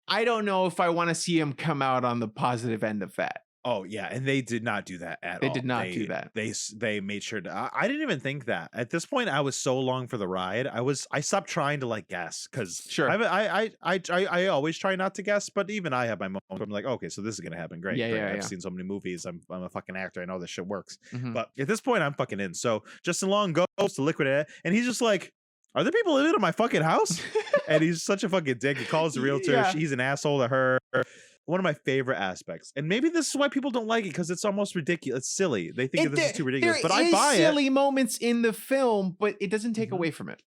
I don't know if I want to see him come out on the positive end of that. Oh yeah, and they did not do that at all. They did not do that. They made sure to. I didn't even think that. At this point, I was so long for the ride. I stopped trying to like guess because sure. I always try not to guess, but even I have my moments where I'm like, okay, so this is gonna happen. Great. Yeah, I've seen so many movies. I'm a fucking actor. I know this shit works. Mm-hmm. But at this point, I'm fucking in. So Justin Long goes to liquidate it, and he's just like, are there people living in my fucking house? And he's such a fucking dick. He calls the realtor. Yeah. He's an asshole to her. One of my favorite aspects, and maybe this is why people don't like it, because it's almost ridiculous. It's silly. They think this is too ridiculous, but I buy it. There is silly moments in the film, but it doesn't take away from it.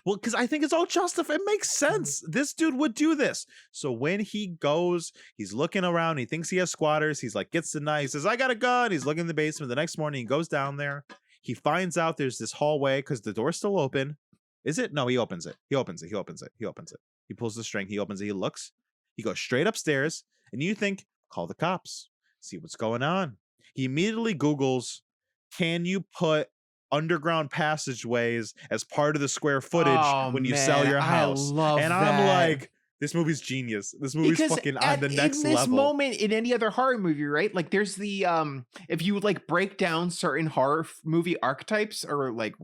Well, because I think it's all justified. It makes sense. This dude would do this. So when he goes, he's looking around. He thinks he has squatters. He's like, gets the knife. He says, I got a gun. He's looking in the basement. The next morning, he goes down there. He finds out there's this hallway because the door's still open. Is it? No, he opens it. He opens it. He opens it. He opens it. He pulls the string. He opens it. He looks. He goes straight upstairs. And you think, call the cops, see what's going on. He immediately Googles, can you put underground passageways as part of the square footage when you sell your house? I'm like, this movie's genius. This movie's fucking on the next level. In this moment, in any other horror movie, right? Like there's the, if you like break down certain horror movie archetypes or like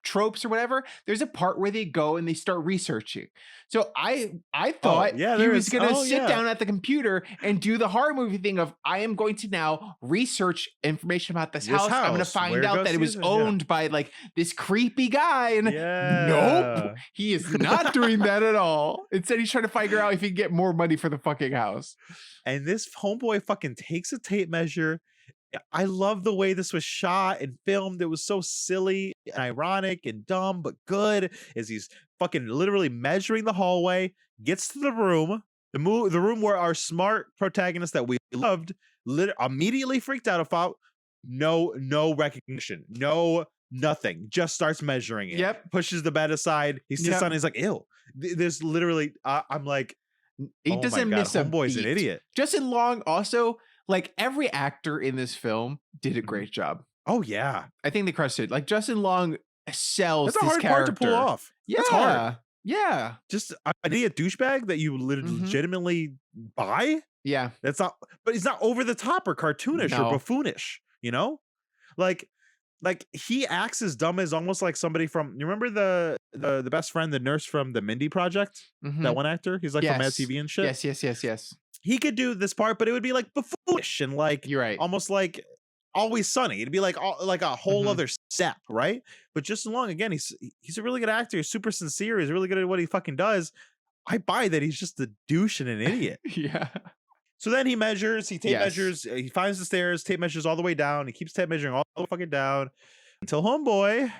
tropes or whatever, there's a part where they go and they start researching. So I thought he was gonna sit down at the computer and do the horror movie thing of, I am going to now research information about this house. I'm gonna find out that it was owned by like this creepy guy. And nope, he is not doing that at all. Instead, he's trying to figure out if he can get more money for the fucking house. And this homeboy fucking takes a tape measure. I love the way this was shot and filmed. It was so silly and ironic and dumb, but good. As he's fucking literally measuring the hallway, gets to the room, the room where our smart protagonist that we loved immediately freaked out about. No recognition, no nothing. Just starts measuring it. Yep. Pushes the bed aside. He sits on it. He's like, ew. There's literally. I'm like, he doesn't miss a homeboy's beat. an idiot. Justin Long also. Like every actor in this film did a great job. Oh yeah, I think they crushed it. Like Justin Long sells this hard character. Part to pull off. Yeah, that's hard. Yeah, just an idiot douchebag that you legitimately buy. Yeah, that's not. But he's not over the top or cartoonish or buffoonish. You know, like he acts as dumb as almost like somebody from. You remember the best friend, the nurse from the Mindy Project? That one actor. He's like from Mad TV and shit. Yes. He could do this part, but it would be like buffoonish and like you're right, almost like Always Sunny. It'd be like a whole other step, right? But Justin Long, again, he's a really good actor. He's super sincere. He's really good at what he fucking does. I buy that he's just a douche and an idiot. Yeah. So then he measures. He tape measures. He finds the stairs. Tape measures all the way down. He keeps tape measuring all the way fucking down until homeboy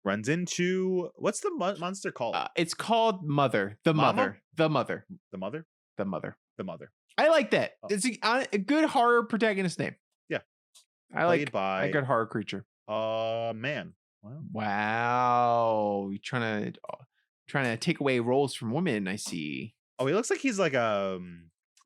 runs into what's the monster called? It's called Mother. The Mother. The Mother. The Mother. The Mother. The Mother. I like that. It's a good horror protagonist name. Yeah. I like a good horror creature. Man. Wow. You're trying to take away roles from women, I see. Oh, he looks like he's like a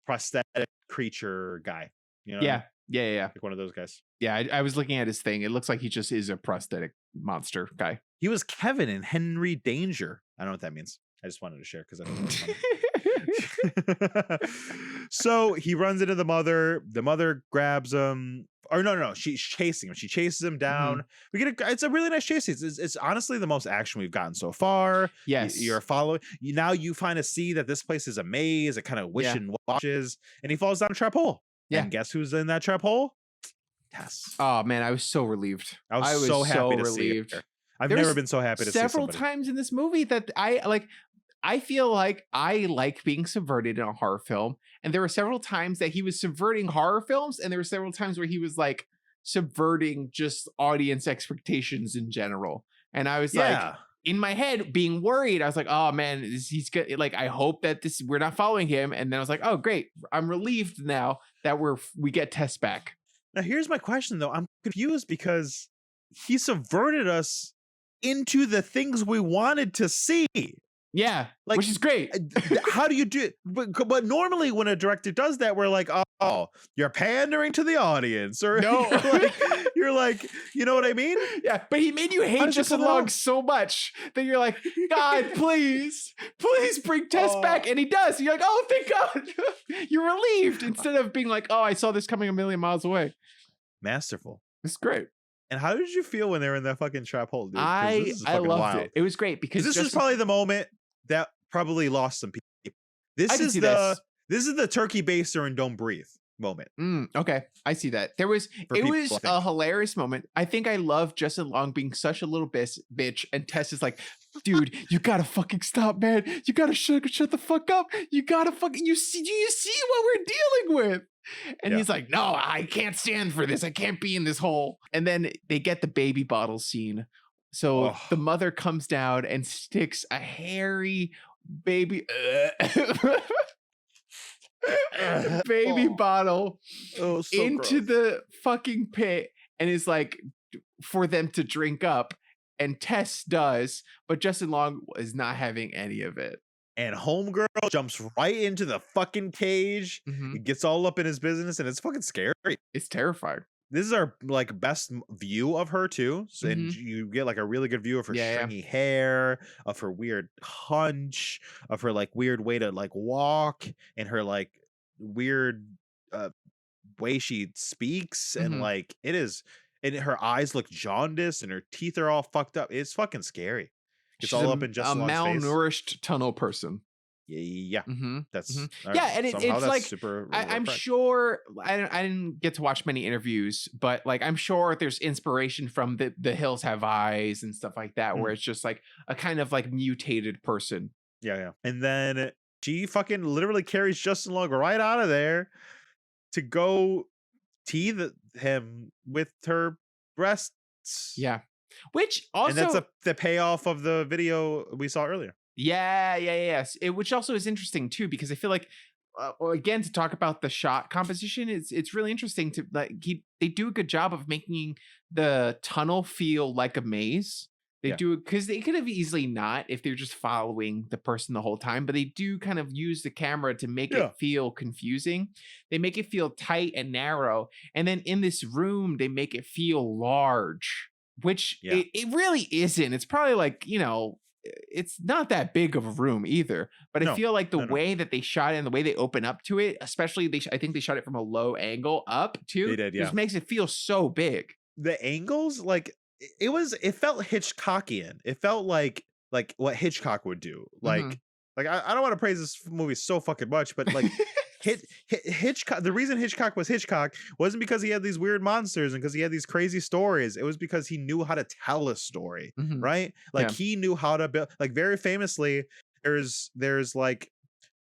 prosthetic creature guy. You know what I mean? Yeah. Like one of those guys. Yeah, I was looking at his thing. It looks like he just is a prosthetic monster guy. He was Kevin in Henry Danger. I don't know what that means. I just wanted to share because I don't know. So he runs into the mother. The mother grabs him. Or no, she's chasing him. She chases him down. We get it's a really nice chase. It's honestly the most action we've gotten so far. Yes. You're following. Now you find to see that this place is a maze. It kind of wish and washes, and he falls down a trap hole. Yeah. And guess who's in that trap hole? Tess. Oh man, I was so relieved. I was so happy to see her. I've never been so happy to see several somebody. times in this movie that I feel like I like being subverted in a horror film, and there were several times that he was subverting horror films, and there were several times where he was like subverting just audience expectations in general. And I was like, in my head, being worried. I was like, oh man, he's good. Like, I hope that we're not following him. And then I was like, oh great, I'm relieved now that we get Tess back. Now here's my question though. I'm confused because he subverted us into the things we wanted to see. Yeah, like, which is great. How do you do it? But normally when a director does that, we're like, oh, you're pandering to the audience, or no, you're like, you know what I mean? Yeah, but he made you hate Justin Long so much that you're like, God, please bring Tess back, and he does. You're like, oh, thank God. You're relieved instead of being like, oh, I saw this coming a million miles away. Masterful. It's great. And how did you feel when they were in that fucking trap hole, dude? I loved it. It was great because this is probably the moment that probably lost some people. This is the turkey baster and don't breathe moment. Okay, I see that. It was a hilarious moment. I think I love Justin Long being such a little bitch, and Tess is like, dude, you gotta fucking stop, man. You gotta shut the fuck up. You gotta fucking you see what we're dealing with. And he's like, no, I can't stand for this. I can't be in this hole. And then they get the baby bottle scene. So the mother comes down and sticks a hairy baby bottle into the fucking pit and is like for them to drink up. And Tess does, but Justin Long is not having any of it. And homegirl jumps right into the fucking cage. It gets all up in his business, and it's fucking scary. It's terrifying. This is our like best view of her too, so, and you get like a really good view of her stringy hair, of her weird hunch, of her like weird way to like walk, and her like weird way she speaks, and like it is, and her eyes look jaundiced, and her teeth are all fucked up. It's fucking scary. It's all up in Justin Long's face. A malnourished tunnel person. Yeah. That's and it's like super. I'm sure I didn't get to watch many interviews, but like I'm sure there's inspiration from the Hills Have Eyes and stuff like that, where it's just like a kind of like mutated person. Yeah. And then she fucking literally carries Justin Long right out of there to go teeth him with her breasts. Yeah. Which also, and that's the payoff of the video we saw earlier. Yes. Which also is interesting too, because I feel like again, to talk about the shot composition, it's really interesting to like they do a good job of making the tunnel feel like a maze. They do it because they could have easily not if they're just following the person the whole time, but they do kind of use the camera to make it feel confusing. They make it feel tight and narrow, and then in this room they make it feel large. Which it really isn't. It's probably like, it's not that big of a room either. But I feel like the way that they shot it and the way they open up to it, especially I think they shot it from a low angle up too. They did, just makes it feel so big. The angles, like it felt Hitchcockian. It felt like what Hitchcock would do. Like I don't want to praise this movie so fucking much, but like Hitchcock, the reason Hitchcock was Hitchcock wasn't because he had these weird monsters and because he had these crazy stories. It was because he knew how to tell a story, right? Like he knew how to build. Like very famously, there's like,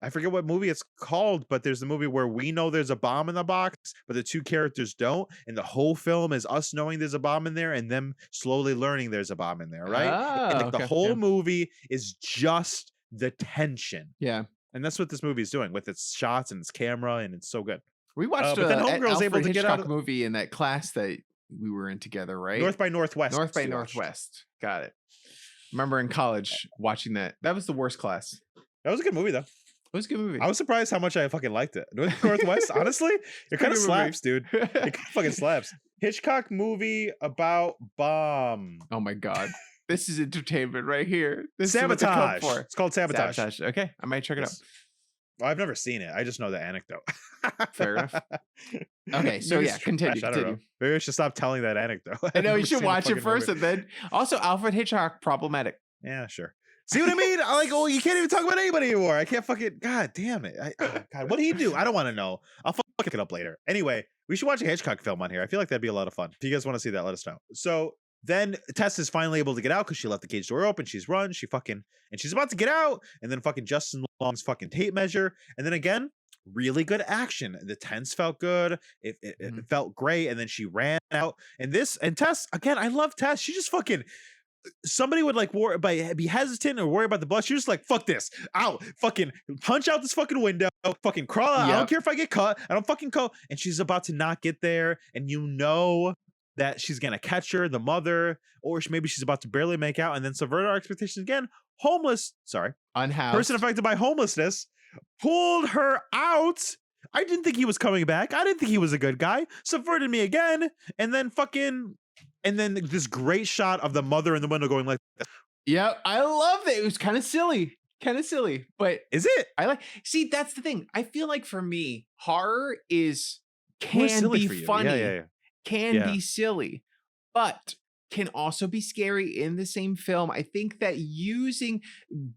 I forget what movie it's called, but there's the movie where we know there's a bomb in the box, but the two characters don't, and the whole film is us knowing there's a bomb in there and them slowly learning there's a bomb in there, right? And like the whole movie is just the tension. And that's what this movie is doing with its shots and its camera, and it's so good. We watched but then Homegirl's able to get out of movie in that class that we were in together, right? North by Northwest. North by Northwest. Got it. Remember in college watching that. That was the worst class. That was a good movie though. was a good movie. I was surprised how much I fucking liked it. Northwest, honestly, it kind of slaps, dude. It kind of fucking slaps. Hitchcock movie about bomb. Oh my god, this is entertainment right here. This is what they come Sabotage. for. It's called Sabotage. Sabotage. Okay, I might check it out. Yes. Well, I've never seen it. I just know the anecdote. Fair enough. Okay, so Maybe yeah, it's continue. trash, I don't know. Continue. Maybe I should stop telling that anecdote. I know I've you never should seen a watch it fucking first, movie. and then also Alfred Hitchcock problematic. Yeah, sure. See what I mean? I like, oh, you can't even talk about anybody anymore. I can't fucking. God damn it! God, what did he do? I don't want to know. I'll fuck it up later. Anyway, we should watch a Hitchcock film on here. I feel like that'd be a lot of fun. If you guys want to see that, let us know. So then Tess is finally able to get out because she left the cage door open. She's run. She fucking and she's about to get out, and then fucking Justin Long's fucking tape measure, and then again. Really good action. The tense felt good. It felt great. And then she ran out. And Tess, again, I love Tess. She just fucking somebody would like be hesitant or worry about the blood. She was just like, fuck this. Out. Fucking punch out this fucking window. Fucking crawl out. Yep. I don't care if I get caught. I don't fucking go. And she's about to not get there. And you know that she's gonna catch her, the mother, or maybe she's about to barely make out and then subvert our expectations again. Unhoused. Person affected by homelessness pulled her out. I didn't think he was coming back. I didn't think he was a good guy. Subverted me again. And then this great shot of the mother in the window going like this. Yeah, I love it. It was kind of silly. But Is it? see, that's the thing. I feel like for me, horror can silly be for you. funny, Yeah. can Yeah. be silly, but can also be scary in the same film. I think that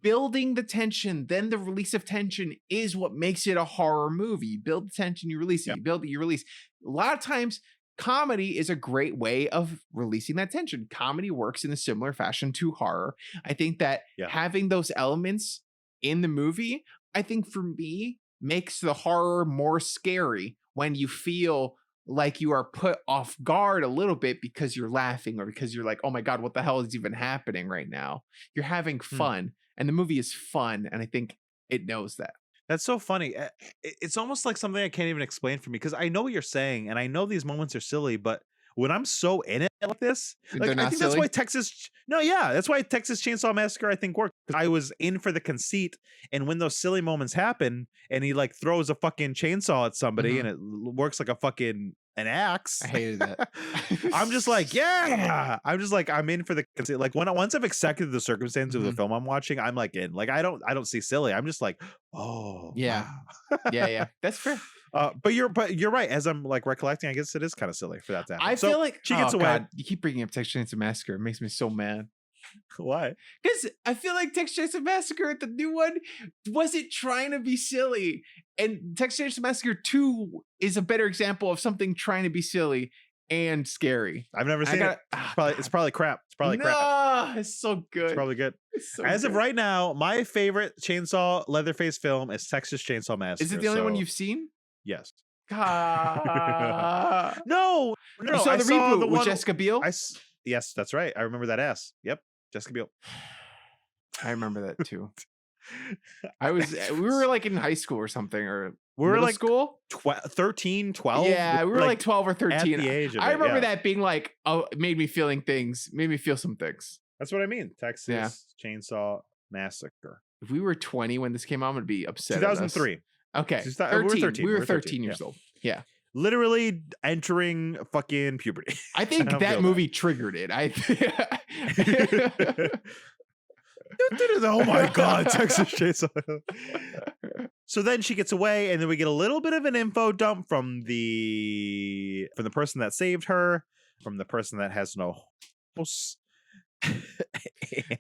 building the tension, then the release of tension is what makes it a horror movie. You build the tension, you release it. You build it, you release. A lot of times, comedy is a great way of releasing that tension. Comedy works in a similar fashion to horror. I think that having those elements in the movie, I think for me, makes the horror more scary when you feel like you are put off guard a little bit because you're laughing or because you're like, oh my God, what the hell is even happening right now? You're having fun and the movie is fun. And I think it knows that. That's so funny. It's almost like something I can't even explain for me because I know what you're saying and I know these moments are silly, but when I'm so in it like this, They're not I think silly? that's why Texas Chainsaw Massacre I think worked. I was in for the conceit, and when those silly moments happen, and he like throws a fucking chainsaw at somebody, and it works like an axe. I hated that. I'm just like, yeah. I'm just like, I'm in for the conceit. Like once I've accepted the circumstances of the film I'm watching, I'm like in. Like I don't see silly. I'm just like, oh yeah, wow. yeah. That's fair. But you're right. As I'm like recollecting, I guess it is kind of silly for that to happen. I feel like she gets away. God, you keep bringing up Texas Chainsaw Massacre. It makes me so mad. Why? Because I feel like Texas Chainsaw Massacre, the new one, wasn't trying to be silly. And Texas Chainsaw Massacre 2 is a better example of something trying to be silly and scary. I've never seen it. It's probably crap. It's probably crap. It's so good. It's probably good. It's so As good. of right now, my favorite Chainsaw Leatherface film is Texas Chainsaw Massacre. Is it the only one you've seen? Yes. God. No. You saw the reboot with Jessica Biel? Yes, that's right. I remember that ass. Yep. Jessica Biel. I remember that too. We were like in high school or something, or we were like school 13, 12. Yeah, we were like 12 or 13. At the age of I remember it, that being like, oh, it made me feel some things. That's what I mean. Texas Chainsaw Massacre. If we were 20 when this came out, I'd be upset. 2003. Okay. 13. We were 13 years old. Yeah. Literally entering fucking puberty. I think that movie triggered it. Oh my God, Texas Chainsaw. So then she gets away, and then we get a little bit of an info dump from the person that saved her, from the person that has no house.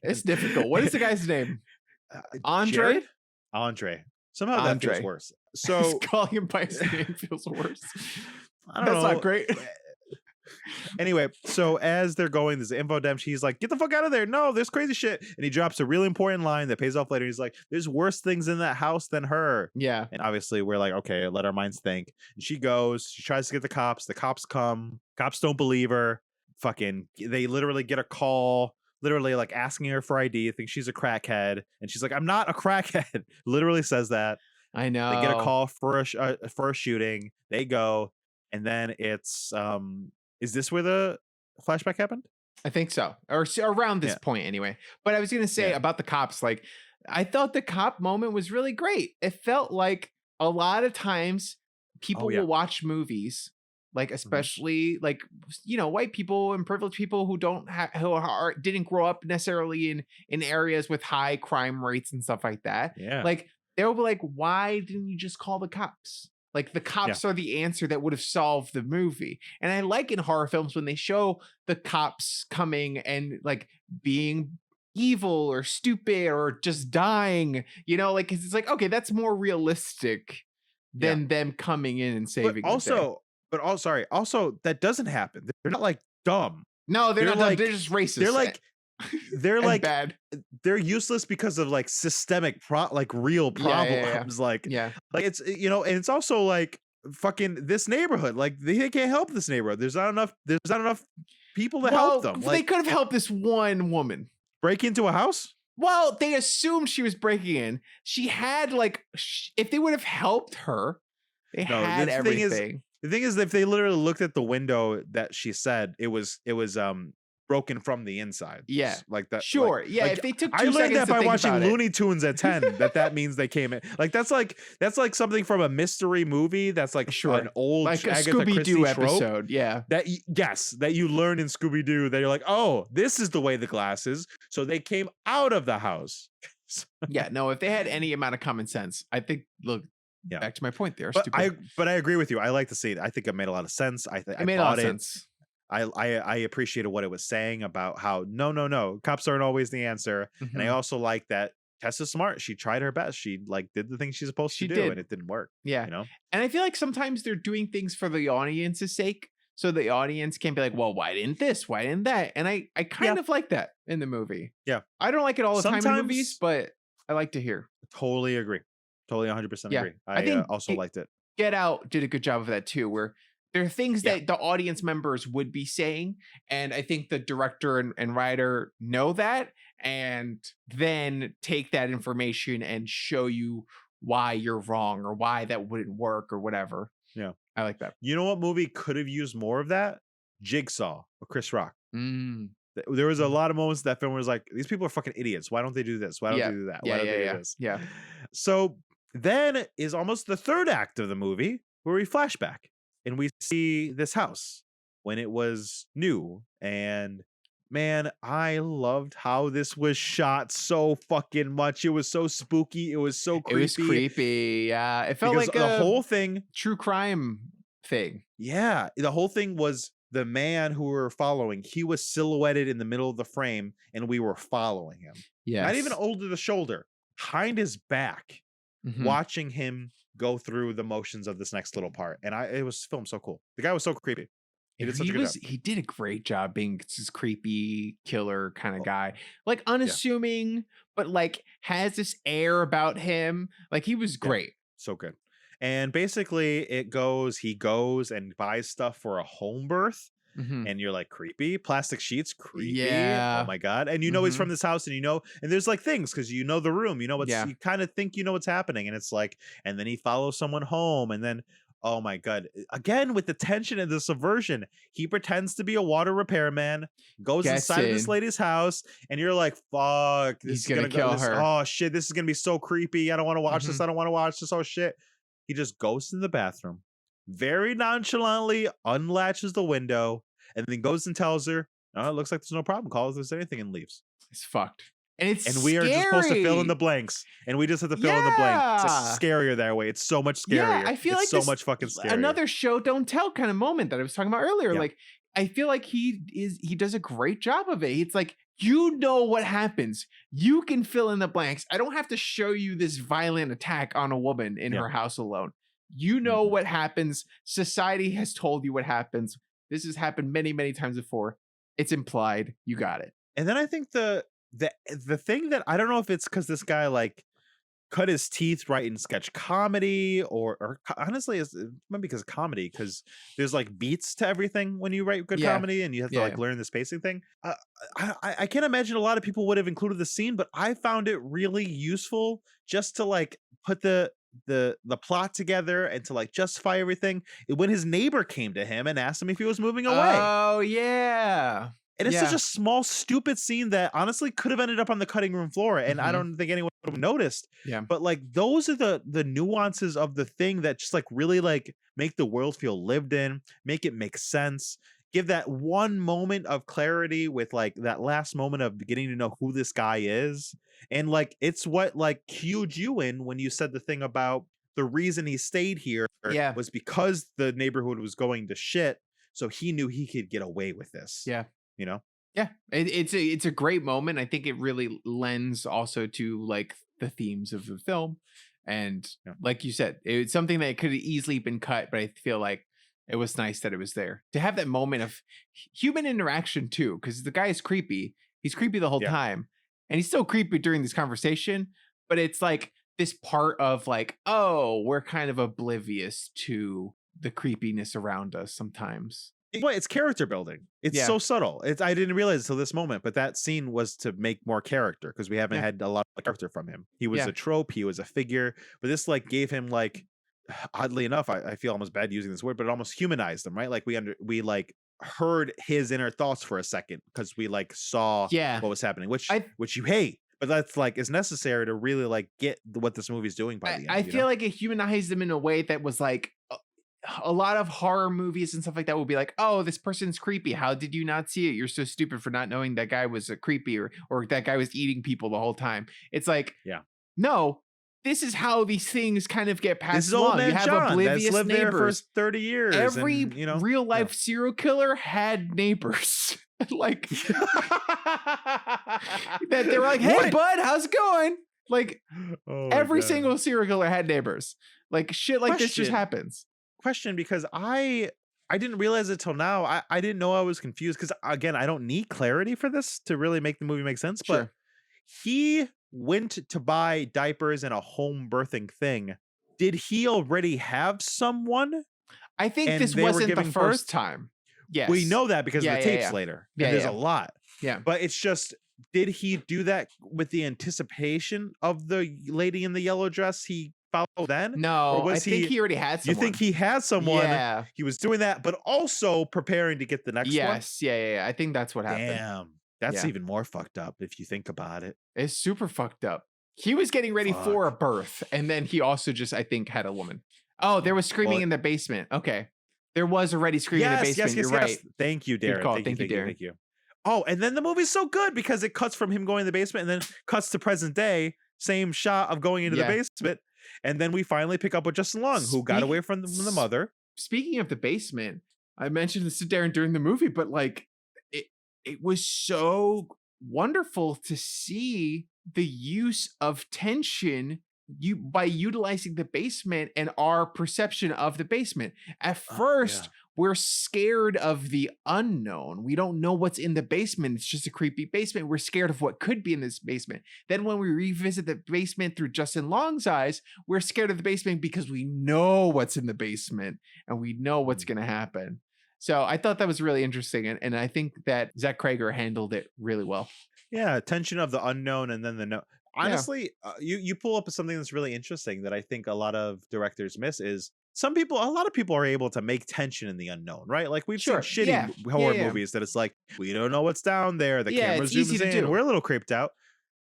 It's difficult. What is the guy's name? Andre? Jared? Andre. Somehow that feels worse. So calling him by his name feels worse. I don't know. That's not great. Anyway, so as they're going, there's an info dump. She's like, get the fuck out of there. No, there's crazy shit. And he drops a really important line that pays off later. He's like, there's worse things in that house than her. Yeah. And obviously we're like, okay, let our minds think. And she goes, she tries to get the cops. The cops come. Cops don't believe her. Fucking, they literally get a call, literally like asking her for ID. I think she's a crackhead. And she's like, I'm not a crackhead. Literally says that. I know. They get a call for a shooting. They go. And then it's, is this where the flashback happened? I think so. Or around this point anyway. But I was going to say about the cops, like, I thought the cop moment was really great. It felt like a lot of times people yeah. will watch movies, like Mhm. especially like white people and privileged people who don't have didn't grow up necessarily in areas with high crime rates and stuff like that. Yeah. Like they'll be like, why didn't you just call the cops? Like the Yeah. cops are the answer that would have solved the movie. And I like in horror films when they show the cops coming and like being evil or stupid or just dying, like it's like, okay, that's more realistic Yeah. than them coming in and But saving the day. also that doesn't happen. They're not like dumb. No, they're They're not dumb. like They're just racist. they're and like bad. they're useless because of like systemic real problems. Yeah. Like it's and it's also like fucking this neighborhood. Like they can't help this neighborhood. There's not enough people to help them. They Like could have helped this one woman. break into a house. Well, they assumed she was breaking in. She had like, if they would have helped her, they had everything. The thing is, if they literally looked at the window that she said it was broken from the inside. Yeah. Like that. Sure. Like, Yeah. like, If they took 2 I learned seconds that to by think watching about it. Looney Tunes at 10. that means they came in. Like that's like something from a mystery movie. That's like an old like a Agatha Scooby-Doo Christie trope episode. Yeah. that you learn in Scooby Doo. That you're like, oh, this is the way the glass is. So they came out of the house. Yeah. No. If they had any amount of common sense, I think. Look. Yeah. Back to my point. They're But stupid. I agree with you. I like to see it. I think it made a lot of sense. I made a lot of sense. I appreciated what it was saying about how no, cops aren't always the answer. And I Mhm. also like that Tessa's smart. She tried her best. She like did the thing she's supposed to do, and it didn't work. Yeah. And I feel like sometimes they're doing things for the audience's sake. So the audience can be like, well, why didn't this? Why didn't that? And I kind of like that in the movie. Yeah. I don't like it all the time in movies, Sometimes- but I like to hear. Totally agree. Totally 100% Yeah. agree. I I think also liked it. Get Out did a good job of that too, where there are things that the audience members would be saying. And I think the director and writer know that and then take that information and show you why you're wrong or why that wouldn't work or whatever. Yeah. I like that. You know what movie could have used more of that? Jigsaw with Chris Rock. Mm. There was a lot of moments that film was like, these people are fucking idiots. Why don't they do this? Why don't Yeah. they do that? Yeah, Why don't they yeah, do this? yeah. So then is almost the third act of the movie where we flashback and we see this house when it was new. And man, I loved how this was shot so fucking much. It was so spooky. It was so creepy. It was creepy. Yeah. It felt Because like the a whole thing. true crime thing. Yeah. The whole thing was the man who we were following. He was silhouetted in the middle of the frame and we were following him. Yeah. Not even over the shoulder, behind his back, watching him go through the motions of this next little part. And it was filmed so cool. The guy was so creepy. He did such a good job. He did a great job being this creepy killer kind of guy. Like unassuming, but like has this air about him. Like he was great. So good. And basically he goes and buys stuff for a home birth. And you're like, creepy plastic sheets, creepy. Yeah. Oh my God. And he's from this house and and there's like things because you know the room, you kind of think you know what's happening. And it's like, and then he follows someone home and then, oh my God, again, with the tension and the subversion, he pretends to be a water repairman, goes inside of this lady's house and you're like, fuck, this He's gonna kill her. Oh shit, this is going to be so creepy. I don't want to watch this. I don't want to watch this. Oh shit. He just goes in the bathroom, very nonchalantly unlatches the window, and then goes and tells her, "Oh, it looks like there's no problem. Call if there's anything," and leaves. It's fucked. And we are just supposed to fill in the blanks, and we just have to fill in the blanks. It's scarier that way. It's so much scarier. Yeah, I feel it's like so much fucking scarier. Another show don't tell kind of moment that I was talking about earlier. Yeah. Like I feel like he does a great job of it. It's like, you know what happens. You can fill in the blanks. I don't have to show you this violent attack on a woman in her house alone. You know what happens. Society has told you what happens. This has happened many, many times before. It's implied. You got it. And then I think the thing that I don't know if it's because this guy like cut his teeth writing sketch comedy or honestly it might be because of comedy, because there's like beats to everything when you write good comedy and you have to like learn the spacing thing. I can't imagine a lot of people would have included the scene, but I found it really useful just to like put the plot together and to like justify everything when his neighbor came to him and asked him if he was moving away. Oh yeah. And it's such a small, stupid scene that honestly could have ended up on the cutting room floor, and I don't think anyone would have noticed. Yeah. But like those are the nuances of the thing that just like really like make the world feel lived in, make it make sense, give that one moment of clarity with like that last moment of getting to know who this guy is. And like it's what like cued you in when you said the thing about the reason he stayed here was because the neighborhood was going to shit. So he knew he could get away with this. Yeah. You know? Yeah. It's a great moment. I think it really lends also to like the themes of the film. And like you said, it's something that could have easily been cut, but I feel like it was nice that it was there to have that moment of human interaction too. Cause the guy is creepy. He's creepy the whole time, and he's still creepy during this conversation, but it's like this part of like, oh, we're kind of oblivious to the creepiness around us sometimes. But it's character building. It's so subtle. I didn't realize until this moment, but that scene was to make more character because we haven't had a lot of character from him. He was a trope, he was a figure, but this like gave him like, oddly enough, I feel almost bad using this word, but it almost humanized him, right? Like we like heard his inner thoughts for a second because we like saw what was happening, which you hate. But that's like is necessary to really like get what this movie's doing by the end. I feel like it humanized him in a way that was like a lot of horror movies and stuff like that will be like, oh, this person's creepy. How did you not see it? You're so stupid for not knowing that guy was a creepy or that guy was eating people the whole time. It's like, no, this is how these things kind of get passed this is along. old man You have John oblivious that's lived neighbors. there for 30 years. Every and, real life serial killer had neighbors. Like that they were like, hey bud, how's it going? Like every single serial killer had neighbors. Like shit like this just happens. Question, because I didn't realize it till now. I didn't know I was confused because again, I don't need clarity for this to really make the movie make sense. But he went to buy diapers and a home birthing thing. Did he already have someone? I think this wasn't the first time. Yes. We know that because of the tapes later. Yeah, there's a lot. Yeah. But it's just, did he do that with the anticipation of the lady in the yellow dress he followed then? No, I think he already had someone. You think he had someone? Yeah. He was doing that, but also preparing to get the next one? Yes. Yeah. I think that's what happened. Damn. That's even more fucked up if you think about it. It's super fucked up. He was getting ready for a birth, and then he also just, I think, had a woman. Oh, there was screaming in the basement. Okay. There was already screaming in the basement. You're right. Thank you, Daron. Thank you, Daron. Thank you. Oh, and then the movie's so good because it cuts from him going to the basement and then cuts to present day. Same shot of going into the basement. And then we finally pick up with Justin Long, who got away from the mother. Speaking of the basement, I mentioned this to Daron during the movie, but like it was so wonderful to see the use of tension by utilizing the basement and our perception of the basement. At first, we're scared of the unknown. We don't know what's in the basement. It's just a creepy basement. We're scared of what could be in this basement. Then when we revisit the basement through Justin Long's eyes, we're scared of the basement because we know what's in the basement and we know what's going to happen. So I thought that was really interesting. And I think that Zach Krager handled it really well. Yeah, tension of the unknown and then the no. Honestly, you pull up something that's really interesting that I think a lot of directors miss is a lot of people are able to make tension in the unknown, right? Like we've seen shitty horror movies that it's like, we don't know what's down there. The camera zooms in. We're a little creeped out.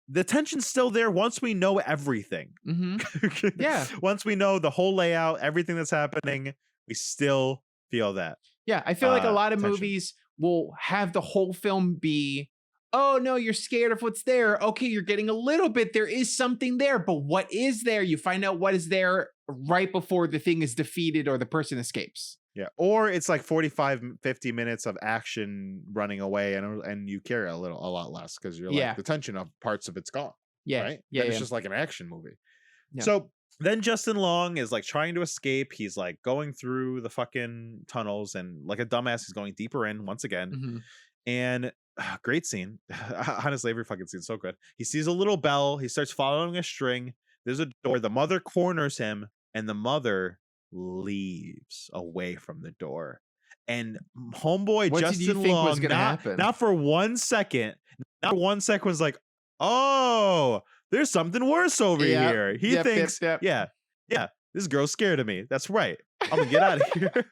The tension's still there once we know everything. Mm-hmm. Once we know the whole layout, everything that's happening, we still feel that. Yeah, I feel like a lot of movies will have the whole film be, oh no, you're scared of what's there. Okay, you're getting a little bit. There is something there, but what is there? You find out what is there right before the thing is defeated or the person escapes. Yeah, or it's like 45, 50 minutes of action running away, and you care a lot less because you're like the tension of parts of it's gone. Yeah, right. Yeah, it's just like an action movie. Yeah. So then Justin Long is like trying to escape. He's like going through the fucking tunnels and like a dumbass, he's going deeper in once again. Mm-hmm. And great scene. Honestly, every fucking scene's so good. He sees a little bell. He starts following a string. There's a door. The mother corners him, and the mother leaves away from the door. And homeboy what Justin did you think Long, was gonna happen? not for 1 second, was like, oh, there's something worse over here. He thinks, yeah, this girl's scared of me. That's right. I'm gonna get out of here.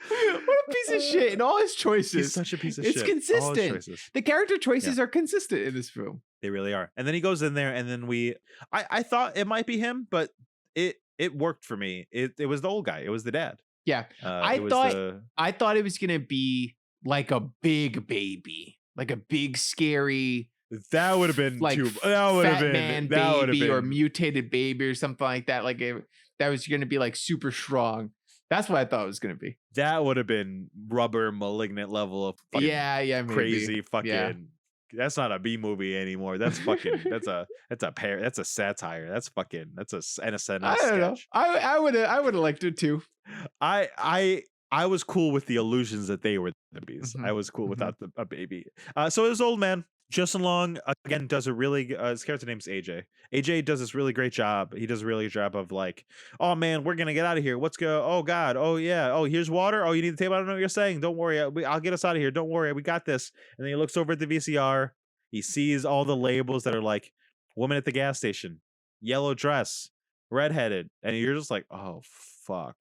What a piece of shit in all his choices. He's such a piece of It's shit. All his consistent. choices. The character choices are consistent in this film. They really are. And then he goes in there, and then I thought it might be him, but it worked for me. It was the old guy. It was the dad. Yeah. I thought it was gonna be like a big baby, like a big scary that would have been like that would have fat been man that would have baby been or mutated baby or something like that. Like that was gonna be like super strong. That's what I thought it was gonna be. that would have been rubber malignant level of fucking Yeah, maybe. crazy fucking. Yeah. That's not a B movie anymore. That's fucking. that's a satire. That's a SNL I don't know. sketch. I would have liked it too. I was cool with the illusions that they were the babies. Mhm. I was cool without a baby. So this old man, Justin Long, again, does a really his character name's AJ. AJ does this really great job. He does a really good job of like, oh man, we're gonna get out of here. What's go? Oh god. Oh yeah. Oh, here's water. Oh, you need the table. I don't know what you're saying. Don't worry. I'll get us out of here. Don't worry. We got this. And then he looks over at the VCR. He sees all the labels that are like, woman at the gas station, yellow dress, redheaded, and you're just like, oh fuck.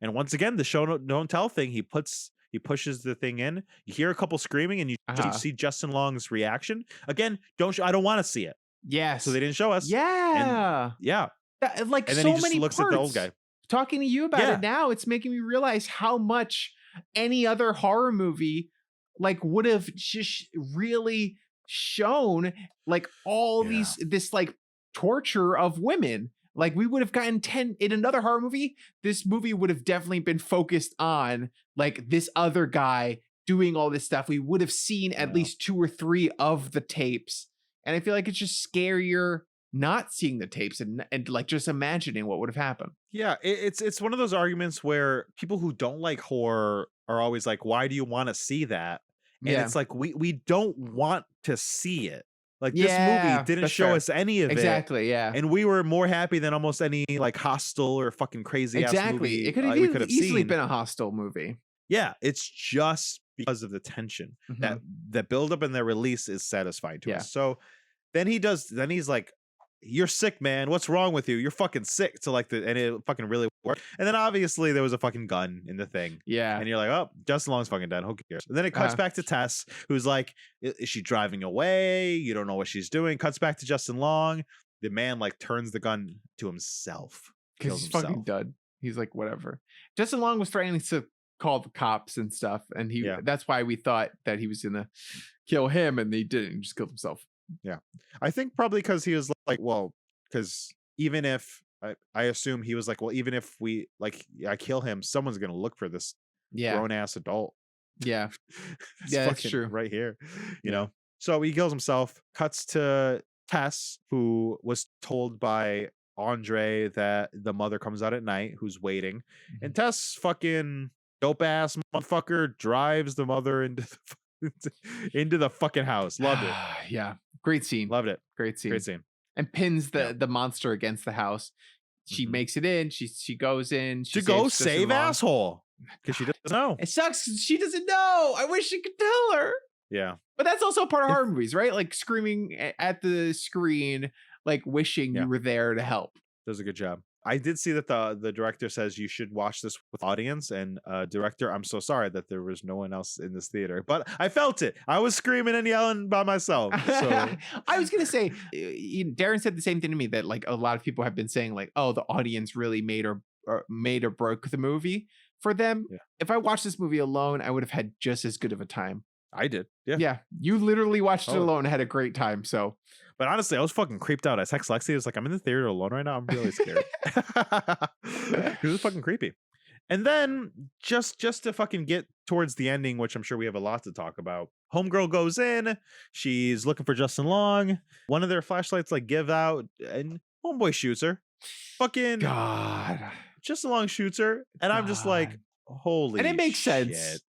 And once again, the show don't tell thing. He pushes the thing in. You hear a couple screaming, and you see Justin Long's reaction. Again, I don't want to see it. Yes. So they didn't show us. Yeah. And, yeah. Like And then so he just many looks parts. at the old guy. Talking to you about Yeah. it now, it's making me realize how much any other horror movie like would have just really shown like all this like torture of women. Like we would have gotten 10 in another horror movie. This movie would have definitely been focused on like this other guy doing all this stuff. We would have seen at least 2 or 3 of the tapes. And I feel like it's just scarier not seeing the tapes and like just imagining what would have happened. Yeah, it's one of those arguments where people who don't like horror are always like, why do you want to see that? And it's like we don't want to see it. Like this movie didn't show us any of it. Exactly, yeah. And we were more happy than almost any like Hostel or fucking crazy ass movie. It could have easily been a Hostile movie. Yeah, it's just because of the tension that the buildup and the release is satisfying to us. So then he's like, you're sick, man. What's wrong with you? You're fucking sick. So like and it fucking really worked. And then obviously there was a fucking gun in the thing. Yeah. And you're like, oh, Justin Long's fucking dead. Who cares? And then it cuts back to Tess, who's like, is she driving away? You don't know what she's doing. Cuts back to Justin Long. The man like turns the gun to himself. Because he's fucking done. He's like, whatever. Justin Long was threatening to call the cops and stuff. And that's why we thought that he was gonna kill him, and he didn't. He just killed himself. Yeah. I think probably because he was like, well, because even if I assume he was like, well, even if we like I kill him, someone's gonna look for this grown ass adult. Yeah. Yeah, that's true. Right here. You know. So he kills himself, cuts to Tess, who was told by Andre that the mother comes out at night, who's waiting. And Tess, fucking dope ass motherfucker, drives the mother into the fucking house. Loved it. Yeah. Great scene. Loved it. Great scene. Great scene. And pins the monster against the house. She makes it in. She goes in. She to go saves Justin save Long. asshole. Because she doesn't know. It sucks 'cause she doesn't know. I wish she could tell her. Yeah. But that's also part of horror movies, right? Like screaming at the screen, like wishing you were there to help. Does a good job. I did see that the director says you should watch this with audience. And director, I'm so sorry that there was no one else in this theater, but I felt it. I was screaming and yelling by myself. So I was gonna say, Daron said the same thing to me, that like a lot of people have been saying like, oh, the audience really made or broke the movie for them. Yeah. If I watched this movie alone, I would have had just as good of a time. I did. Yeah. Yeah. You literally watched it alone and had a great time. So, but honestly, I was fucking creeped out. I text Lexi. I was like, I'm in the theater alone right now. I'm really scared. It was fucking creepy. And then just to fucking get towards the ending, which I'm sure we have a lot to talk about. Homegirl goes in. She's looking for Justin Long. One of their flashlights like give out, and homeboy shoots her. Fucking God. Justin Long shoots her, and I'm just like, holy. And it makes shit. sense.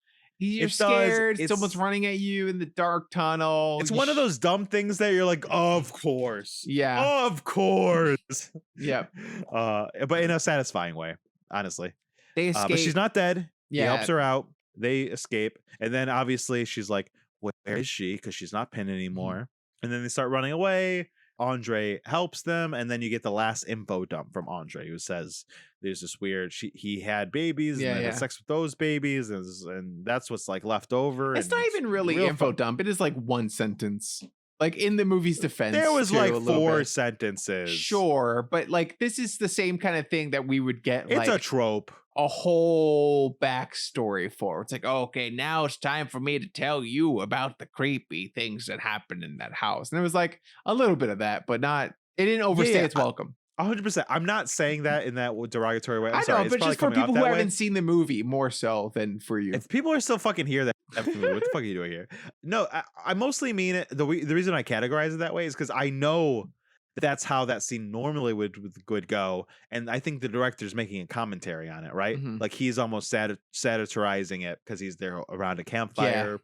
You're scared. Someone's running at you in the dark tunnel. It's one of those dumb things that you're like, of course. Yeah. Of course. Yeah. But in a satisfying way, honestly. They escape. But she's not dead. Yeah. He helps her out. They escape. And then obviously she's like, where is she? Because she's not pinned anymore. And then they start running away. Andre helps them, and then you get the last info dump from Andre, who says there's this weird he had babies and then had sex with those babies, and that's what's like left over. It's and not even really info dump. It is like one sentence. Like in the movie's defense, there was too, like a little 4 bit. sentences. Sure, but like this is the same kind of thing that we would get. It's like, a trope. A whole backstory for. It's like, okay, now it's time for me to tell you about the creepy things that happened in that house. And it was like a little bit of that, but not. It didn't overstay its welcome. 100%. I'm not saying that in that derogatory way. I know, but just for people who haven't seen the movie more so than for you. If people are still fucking here, what the fuck are you doing here? No, I mostly mean it. The reason I categorize it that way is because I know that's how that scene normally would go, and I think the director's making a commentary on it, right? Like he's almost satirizing it because he's there around a campfire.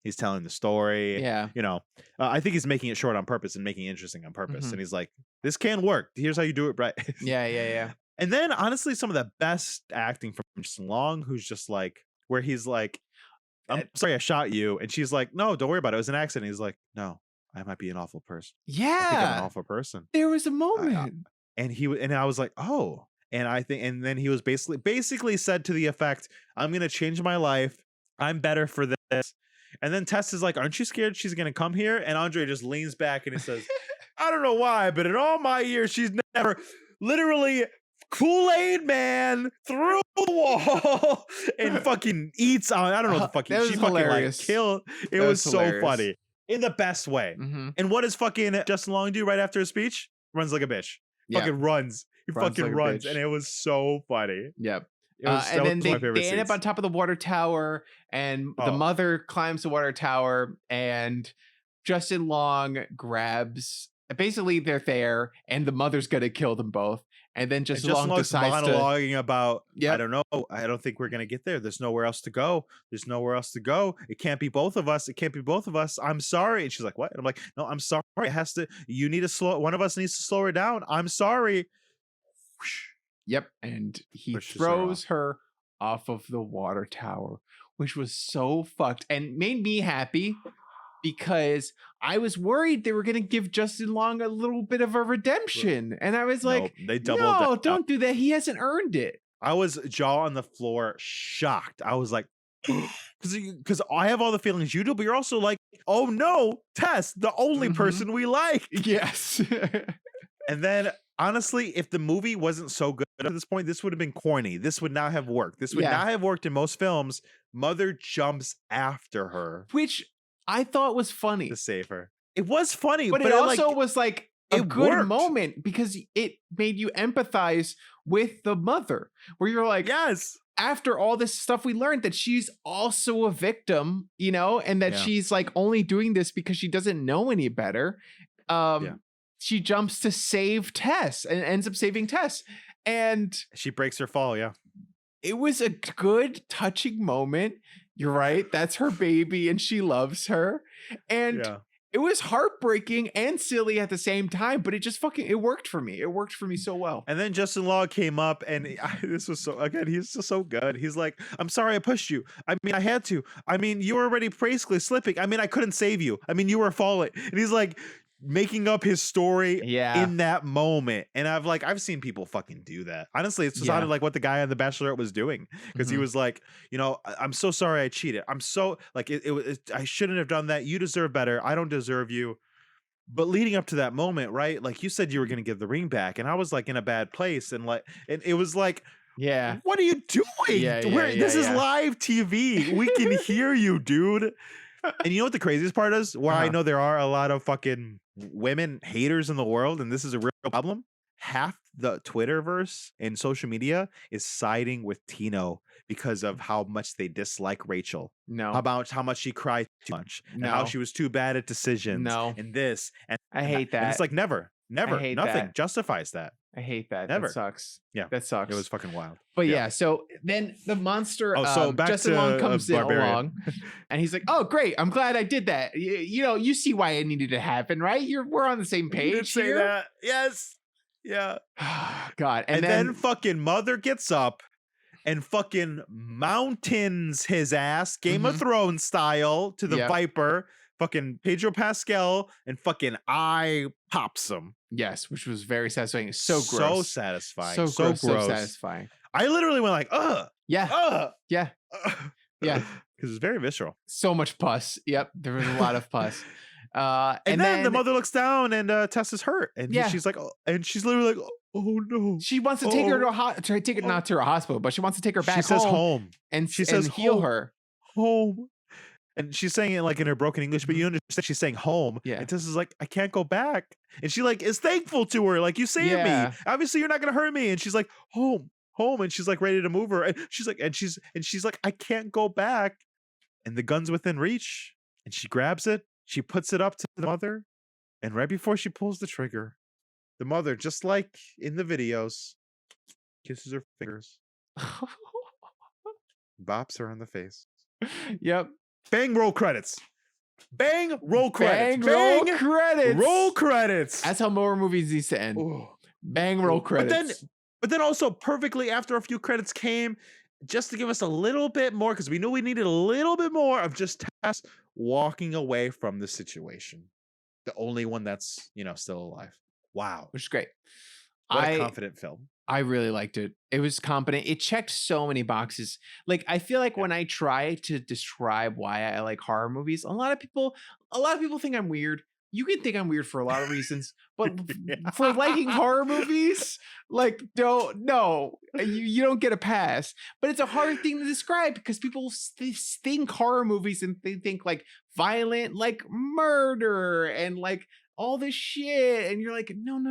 He's telling the story. You know, I think he's making it short on purpose and making it interesting on purpose. And he's like, this can work. Here's how you do it, right? Yeah. And then honestly, some of the best acting from Justin Long, who's just like, where he's like, I'm sorry I shot you. And she's like, no, don't worry about it. It was an accident. He's like, no, I might be an awful person. I think I'm an awful person. There was a moment. And I was like, oh. And then he was basically said to the effect, I'm going to change my life. I'm better for this. And then Tess is like, aren't you scared she's going to come here? And Andre just leans back and he says, I don't know why, but in all my years, she's never literally Kool-Aid Man through the wall and fucking eats on. I don't know what the fucking, she fucking hilarious. Like killed. It was so funny in the best way. And what does fucking Justin Long do right after his speech? Runs like a bitch. Fucking runs. He fucking runs. And it was so funny. Yep. And then they end up on top of the water tower, and the mother climbs the water tower, and Justin Long grabs. Basically, they're there, and the mother's gonna kill them both. And then Justin Long decides monologuing about, I don't know, I don't think we're gonna get there. There's nowhere else to go. There's nowhere else to go. It can't be both of us. It can't be both of us. I'm sorry. And she's like, what? And I'm like, no, I'm sorry. It has to. You need to slow. One of us needs to slow her down. I'm sorry. Yep, and he throws her off of the water tower, which was so fucked and made me happy because I was worried they were going to give Justin Long a little bit of a redemption. And I was like, they doubled no, don't do that. He hasn't earned it. I was jaw on the floor, shocked. I was like, because I have all the feelings you do, but you're also like, oh no, Tess, the only person we like. Yes. And then honestly, if the movie wasn't so good at this point, this would have been corny. This would not have worked. This would not have worked in most films. Mother jumps after her, which I thought was funny to save her. It was funny, but it also was like a good moment because it made you empathize with the mother, where you're like, yes. After all this stuff, we learned that she's also a victim, you know, and that she's like only doing this because she doesn't know any better. She jumps to save Tess and ends up saving Tess. And she breaks her fall. Yeah. It was a good, touching moment. You're right. That's her baby and she loves her. And it was heartbreaking and silly at the same time, but it worked for me. It worked for me so well. And then Justin Long came up and this was he's just so good. He's like, I'm sorry I pushed you. I mean, I had to. I mean, you were already basically slipping. I mean, I couldn't save you. I mean, you were falling. And he's like, making up his story in that moment. And I've seen people fucking do that. Honestly, it sounded like what the guy on The Bachelorette was doing, because he was like, you know, I'm so sorry I cheated. I'm so like I shouldn't have done that. You deserve better. I don't deserve you. But leading up to that moment, right? Like you said, you were going to give the ring back, and I was like in a bad place, and it was like, what are you doing? This is live TV. We can hear you, dude. And you know what the craziest part is? Where I know there are a lot of fucking women haters in the world, and this is a real problem. Half the Twitterverse and social media is siding with Tino because of how much they dislike Rachel. About how much she cried too much. And how she was too bad at decisions. And this. And I hate that. And it's like never. Nothing justifies that. I hate that. Never. That sucks. Yeah. That sucks. It was fucking wild. But so then the monster, back Justin to Long comes Barbarian. along and he's like, oh, great. I'm glad I did that. You know, you see why it needed to happen, right? We're on the same page. You did say that. Yes. Yeah. God. And then fucking mother gets up and fucking mountains his ass, Game of Thrones style, to the Viper. fucking Pedro Pascal and fucking eye pops him. Yes, which was very satisfying. So So gross. satisfying. So So gross, so gross. satisfying. I literally went like, Yeah. Yeah. Yeah. Because it's very visceral. So much pus. Yep. There was a lot of pus. And then the mother looks down and Tess is hurt. And Yeah. she's like, oh, and she's literally like, oh no. She wants to take her to not to a hospital, but she wants to take her back She says home. and She says heal home. her. Home. And she's saying it like in her broken English, but you understand she's saying home. Yeah. And Tess is like, I can't go back. And she like is thankful to her. Like, you saved Yeah. me. Obviously, you're not gonna hurt me. And she's like, home. And she's like ready to move her. And she's like, I can't go back. And the gun's within reach. And she grabs it. She puts it up to the mother. And right before she pulls the trigger, the mother, just like in the videos, kisses her fingers, bops her on the face. Yep. Bang, roll credits. Bang, roll credits. Bang, roll credits. Roll credits. That's how more movies used to end. Ooh. Bang, roll credits. But then also perfectly after a few credits came, just to give us a little bit more, because we knew we needed a little bit more of just Tess walking away from the situation. The only one that's, still alive. Wow. Which is great. What a confident film. I really liked it. It was competent. It checked so many boxes. Like, I feel like when I try to describe why I like horror movies, a lot of people think I'm weird. You can think I'm weird for a lot of reasons, but for liking horror movies, like, you don't get a pass. But it's a hard thing to describe because people think horror movies and they think like violent, like murder and like all this shit. And you're like, no.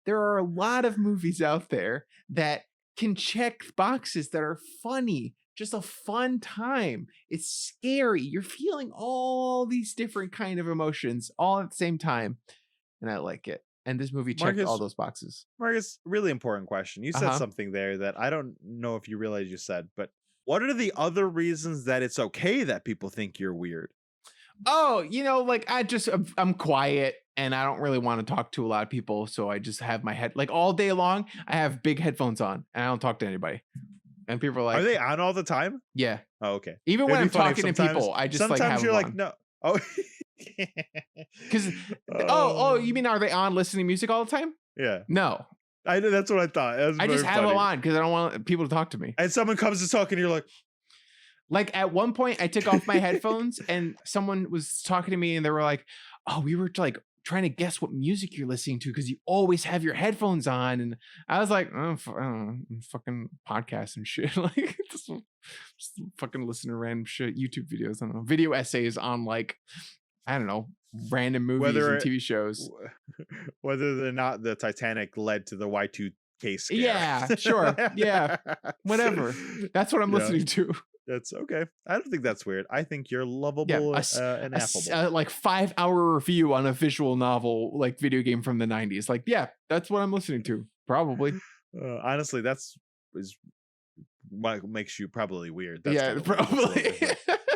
There are a lot of movies out there that can check boxes that are funny, just a fun time. It's scary. You're feeling all these different kind of emotions all at the same time. And I like it. And this movie checked all those boxes. Marcus, really important question. You said something there that I don't know if you realize you said, but what are the other reasons that it's okay that people think you're weird? Oh, I'm quiet and I don't really want to talk to a lot of people. So I just have my head, like all day long, I have big headphones on and I don't talk to anybody. And people are like, are they on all the time? Yeah. Oh, okay. Even when I'm talking to people, I just like have sometimes you're them like, on. no. Oh, because you mean, are they on listening to music all the time? Yeah. No. That's what I thought. I just have them on because I don't want people to talk to me. And someone comes to talk and you're like at one point I took off my headphones and someone was talking to me and they were like, oh, we were like trying to guess what music you're listening to because you always have your headphones on. And I was like, I don't know, fucking podcasts and shit. Like just fucking listen to random shit, YouTube videos. I don't know, video essays on like, I don't know, random movies and TV shows. Whether or not the Titanic led to the Y2K scare. Yeah, sure. Yeah, whatever. That's what I'm listening to. That's okay. I don't think that's weird. I think you're lovable and affable. Like 5-hour review on a visual novel, like video game from the 90s. Like, yeah, that's what I'm listening to. Probably. Honestly, is what makes you probably weird. That's probably.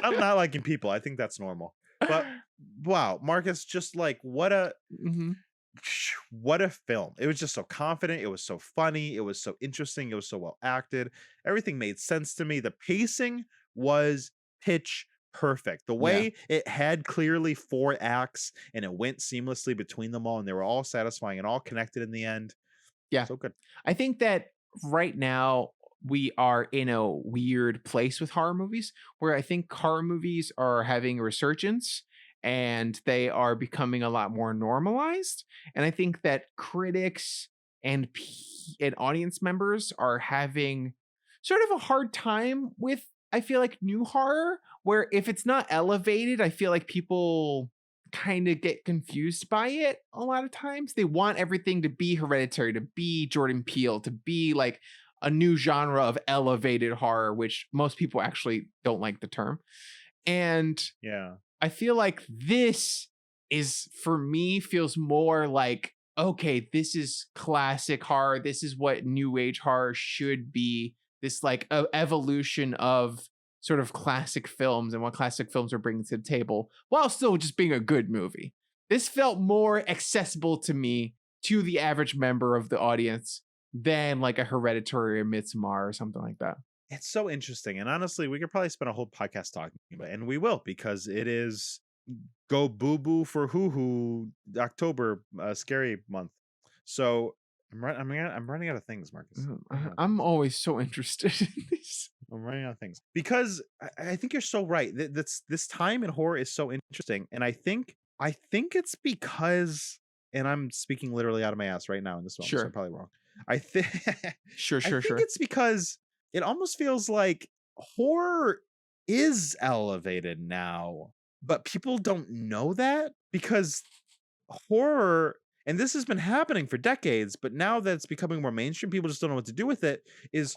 I'm not liking people. I think that's normal. But wow, Marcus, just like what a film. It was just so confident. It was so funny. It was so interesting. It was so well acted. Everything made sense to me. The pacing was pitch perfect. The way it had clearly 4 acts and it went seamlessly between them all and they were all satisfying and all connected in the end. Yeah. So good. I think that right now we are in a weird place with horror movies where I think horror movies are having a resurgence and they are becoming a lot more normalized. And I think that critics and audience members are having sort of a hard time with, I feel like, new horror, where if it's not elevated, I feel like people kind of get confused by it a lot of times. They want everything to be Hereditary, to be Jordan Peele, to be like a new genre of elevated horror, which most people actually don't like the term. And yeah, I feel like this is, for me, feels more like, okay, this is classic horror. This is what new age horror should be. This like evolution of sort of classic films and what classic films are bringing to the table while still just being a good movie. This felt more accessible to me, to the average member of the audience, than like a Hereditary or Midsommar or something like that. It's so interesting. And honestly, we could probably spend a whole podcast talking about it, and we will, because it is go boo boo for hoo hoo October, scary month. So I'm running out of things, Marcus. I'm always so interested in this. I'm running out of things because I think you're so right. This time in horror is so interesting, and I think it's because, and I'm speaking literally out of my ass right now in this moment, so Sure. I'm probably wrong. I think Sure. I think it's because it almost feels like horror is elevated now, but people don't know that because horror, and this has been happening for decades, but now that it's becoming more mainstream, people just don't know what to do with it. Is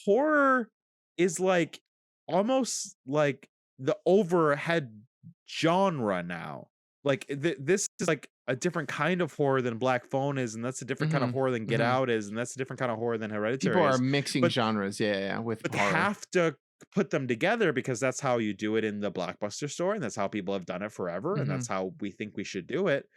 horror is like almost like the overhead genre now. Like this is like a different kind of horror than Black Phone is, and that's a different kind of horror than Get Out is, and that's a different kind of horror than Hereditary People is. are mixing But genres, with but horror. have to put them together because that's how you do it in the Blockbuster store, and that's how people have done it forever, and that's how we think we should do it.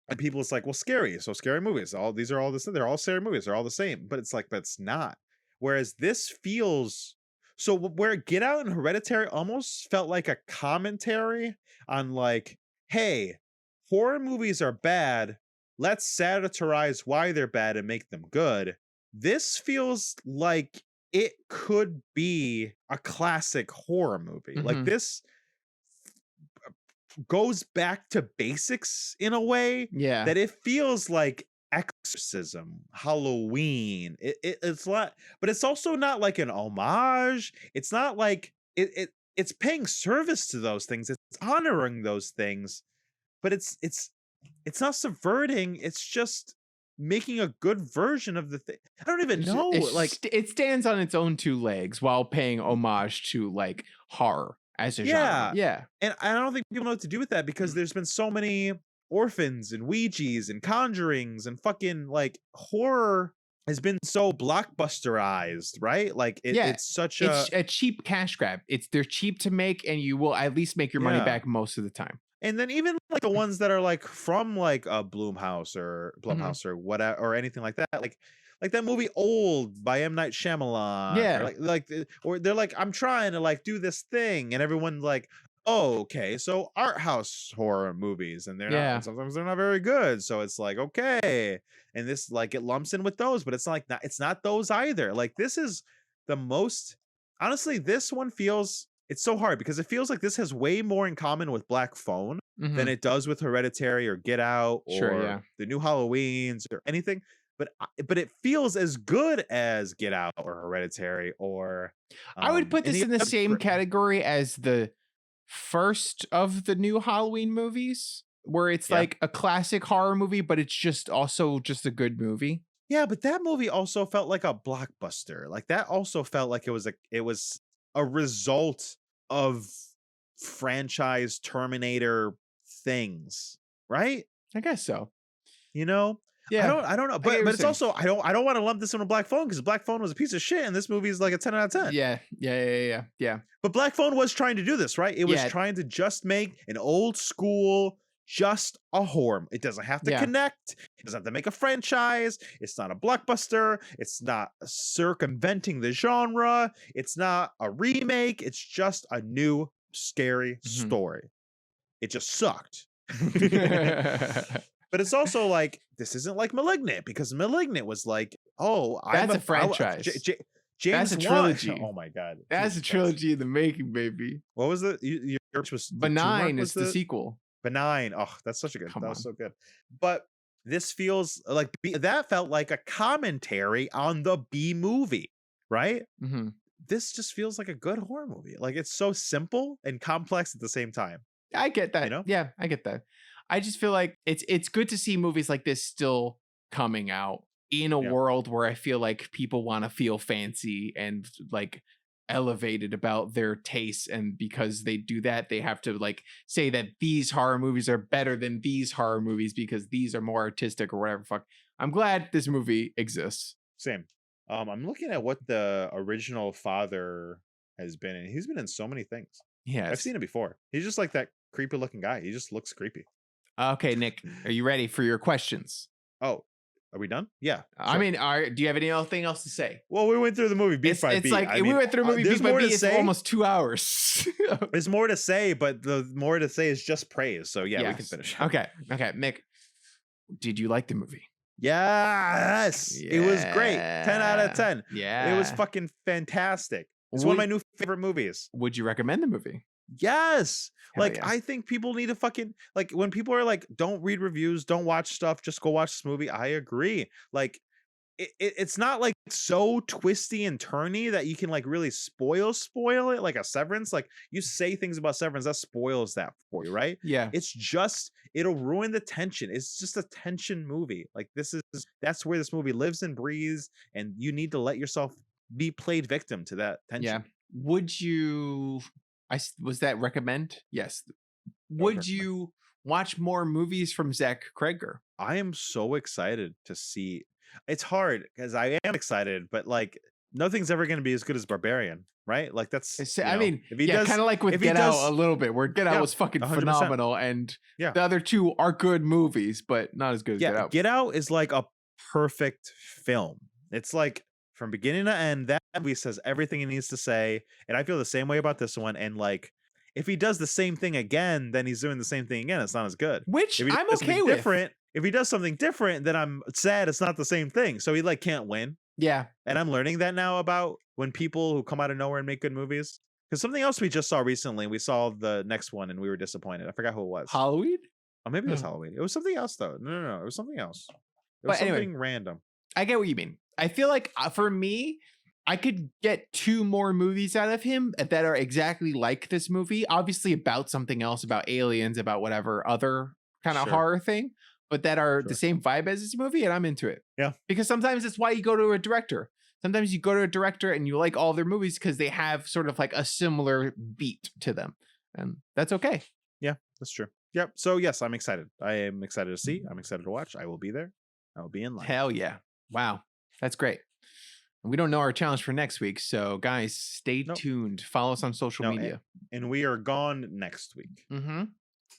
And people, it's like, well, scary. So scary movies, these are all this. They're all scary movies. They're all the same. But it's like, but it's not. Whereas this feels so. Where Get Out and Hereditary almost felt like a commentary on like, hey, horror movies are bad. Let's satirize why they're bad and make them good. This feels like it could be a classic horror movie. Like this goes back to basics in a way that it feels like exorcism, Halloween. It's not, but it's also not like an homage. It's not like it's paying service to those things. It's honoring those things, but it's not subverting. It's just making a good version of the thing. I don't even know. It stands on its own two legs while paying homage to like horror as a genre. Yeah. And I don't think people know what to do with that because there's been so many orphans and Ouijas and conjurings and fucking like horror has been so blockbusterized, right? Like it's such it's a cheap cash grab. They're cheap to make, and you will at least make your money back most of the time. And then even like the ones that are like from like a Blumhouse or whatever or anything like that, like that movie Old by M. Night Shyamalan, or they're like, I'm trying to like do this thing, and everyone like, oh, okay, so art house horror movies, and they're not, sometimes they're not very good, so it's like, okay, and this like it lumps in with those, but it's not those either. Like this is the most, honestly, this one feels. It's so hard because it feels like this has way more in common with Black Phone than it does with Hereditary or Get Out or the new Halloweens or anything. But it feels as good as Get Out or Hereditary or. I would put this in the same category as the first of the new Halloween movies, where it's like a classic horror movie, but it's just also just a good movie. Yeah, but that movie also felt like a blockbuster. Like that also felt like it was a result of franchise Terminator things, right? I guess so. You know? Yeah. I don't know. But it's also I don't want to lump this in a Black Phone because Black Phone was a piece of shit and this movie is like a 10 out of 10. Yeah. But Black Phone was trying to do this, right? It was trying to just make an old school, just a horror. It doesn't have to connect. It doesn't have to make a franchise. It's not a blockbuster. It's not circumventing the genre. It's not a remake. It's just a new scary story. It just sucked. But it's also like, this isn't like Malignant, because Malignant was like, oh, that's a franchise. James that's a trilogy. Oh my god, that's a trilogy in the making, baby. What was it? Yours was Benign. Is the sequel. Benign. Oh, that's such a good. That was so good. But this feels like that felt like a commentary on the B movie, right? This just feels like a good horror movie. Like it's so simple and complex at the same time. I get that. You know? Yeah, I get that. I just feel like it's good to see movies like this still coming out in a world where I feel like people want to feel fancy and like elevated about their tastes, and because they do that, they have to like say that these horror movies are better than these horror movies because these are more artistic or whatever. Fuck. I'm glad this movie exists. Same. I'm looking at what the original father has been in. He's been in so many things. Yeah, I've seen it before. He's just like that creepy looking guy. He just looks creepy. Okay, Nick, are you ready for your questions? Oh, Are we done? Yeah. I sure. mean, do you have anything else to say? Well, we went through the movie beat by It's beat. like I we mean, went through movie there's beat by more beat. to It's say. almost 2 hours. There's more to say, but the more to say is just praise. So yeah, we can Yes. finish. Okay, Nick, did you like the movie? Yes, it was great. 10 out of 10. Yeah, It was fucking fantastic. It's one of my new favorite movies. Would you recommend the movie? Yes. Hell Like, yeah. I think people need to fucking, like, when people are like, don't read reviews, don't watch stuff, just go watch this movie. I agree. Like, it's not like so twisty and turny that you can like really spoil it like a Severance. Like, you say things about Severance that spoils that for you, right? Yeah, It's just, it'll ruin the tension. It's just a tension movie. Like, that's where this movie lives and breathes, and you need to let yourself be played victim to that tension. yeah. Would you? Was that recommend? Yes. Would you watch more movies from Zach Kreger? I am so excited to see. It's hard because I am excited, but like nothing's ever going to be as good as Barbarian, right? Like that's. I mean, if he yeah, does, kind of like with if he Get does- Out a little bit, where Get Out Yeah, was fucking 100%. phenomenal, and Yeah. the other two are good movies, but not as good as Get yeah, Out. Get Out is like a perfect film. It's like from beginning to end, that movie says everything he needs to say, and I feel the same way about this one. And like, if he does the same thing again, then he's doing the same thing again. It's not as good. Which If he I'm does okay something with. different, if he does something different, then I'm sad it's not the same thing. So he like can't win. Yeah, And I'm learning that now about when people who come out of nowhere and make good movies. Because something else we just saw recently, we saw the next one and we were disappointed. I forgot who it was. Halloween. Oh, maybe it was No. Halloween. It was something else though. No. It was something else. It was But anyway. something random. I get what you mean. I feel like for me, I could get 2 more movies out of him that are exactly like this movie. Obviously about something else, about aliens, about whatever other kind of Sure. horror thing, but that are the Sure. same vibe as this movie, and I'm into it. Yeah. Because sometimes it's why you go to a director. Sometimes you go to a director and you like all their movies because they have sort of like a similar beat to them. And that's okay. Yeah, that's true. Yep. So yes, I'm excited. I am excited to see. I'm excited to watch. I will be there. I will be in line. Hell yeah. Wow. That's great. And we don't know our challenge for next week. So guys, stay Nope. tuned. Follow us on social No, media. And we are gone next week. Mm-hmm.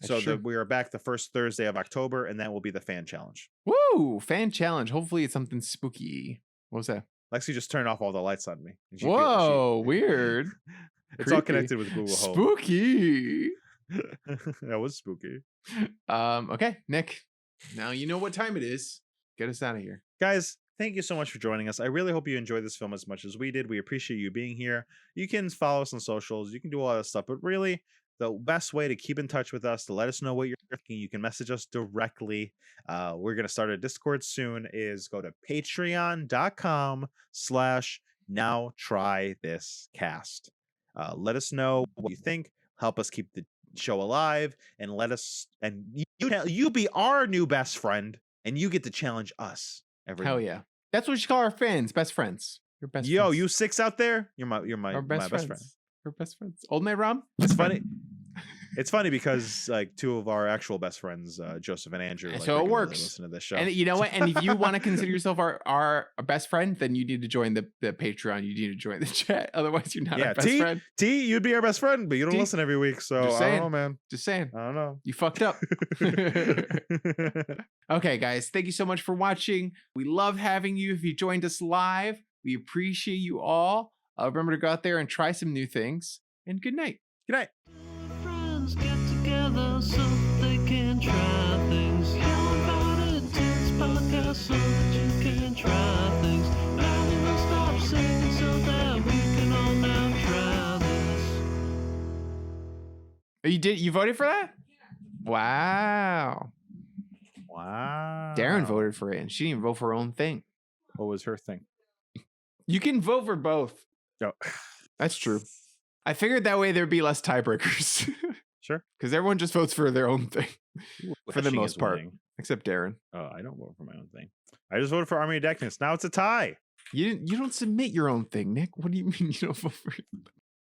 So we are back the first Thursday of October, and that will be the fan challenge. Woo! Fan challenge. Hopefully it's something spooky. What was that? Lexi just turned off all the lights on me. and Whoa, weird. It's all Creepy. connected with Google Home. Spooky. That was spooky. Okay, Nick. Now you know what time it is. Get us out of here. Guys, thank you so much for joining us. I really hope you enjoyed this film as much as we did. We appreciate you being here. You can follow us on socials. You can do all that stuff. But really, the best way to keep in touch with us, to let us know what you're thinking, you can message us directly. We're going to start a Discord soon. Is go to patreon.com/nowtrythiscast. Let us know what you think. Help us keep the show alive, and let us, and you be our new best friend, and you get to challenge us every Hell month. yeah. That's what you call our fans. Best friends. Your best Yo, friends. you 6 out there, you're my Our best best friend. We're best friends. Old Night Rom? It's funny. It's funny because like 2 of our actual best friends, Joseph and Andrew, like, So it regularly works. listen to this show. And you know what? And if you want to consider yourself our best friend, then you need to join the Patreon. You need to join the chat. Otherwise, you're not Yeah, our best friend. T, you'd be our best friend, but you don't T, listen every week, so just I saying. don't know, man. Just saying. I don't know. You fucked up. Okay, guys. Thank you so much for watching. We love having you. If you joined us live, we appreciate you all. Remember to go out there and try some new things. And good night. Good night. Friends get together so they can try things. Young Whitest Kids podcast so that you can try things. Now we will stop singing so that we can all now try this. You voted for that? Wow. Wow. Daron voted for it, and she didn't even vote for her own thing. What was her thing? You can vote for both. No. That's true. I figured that way there'd be less tiebreakers. Sure. Because everyone just votes for their own thing, for the Heshing most is part, winning. except Daron. Oh, I don't vote for my own thing. I just voted for Army of Darkness. Now it's a tie. You don't submit your own thing, Nick. What do you mean you don't vote for it?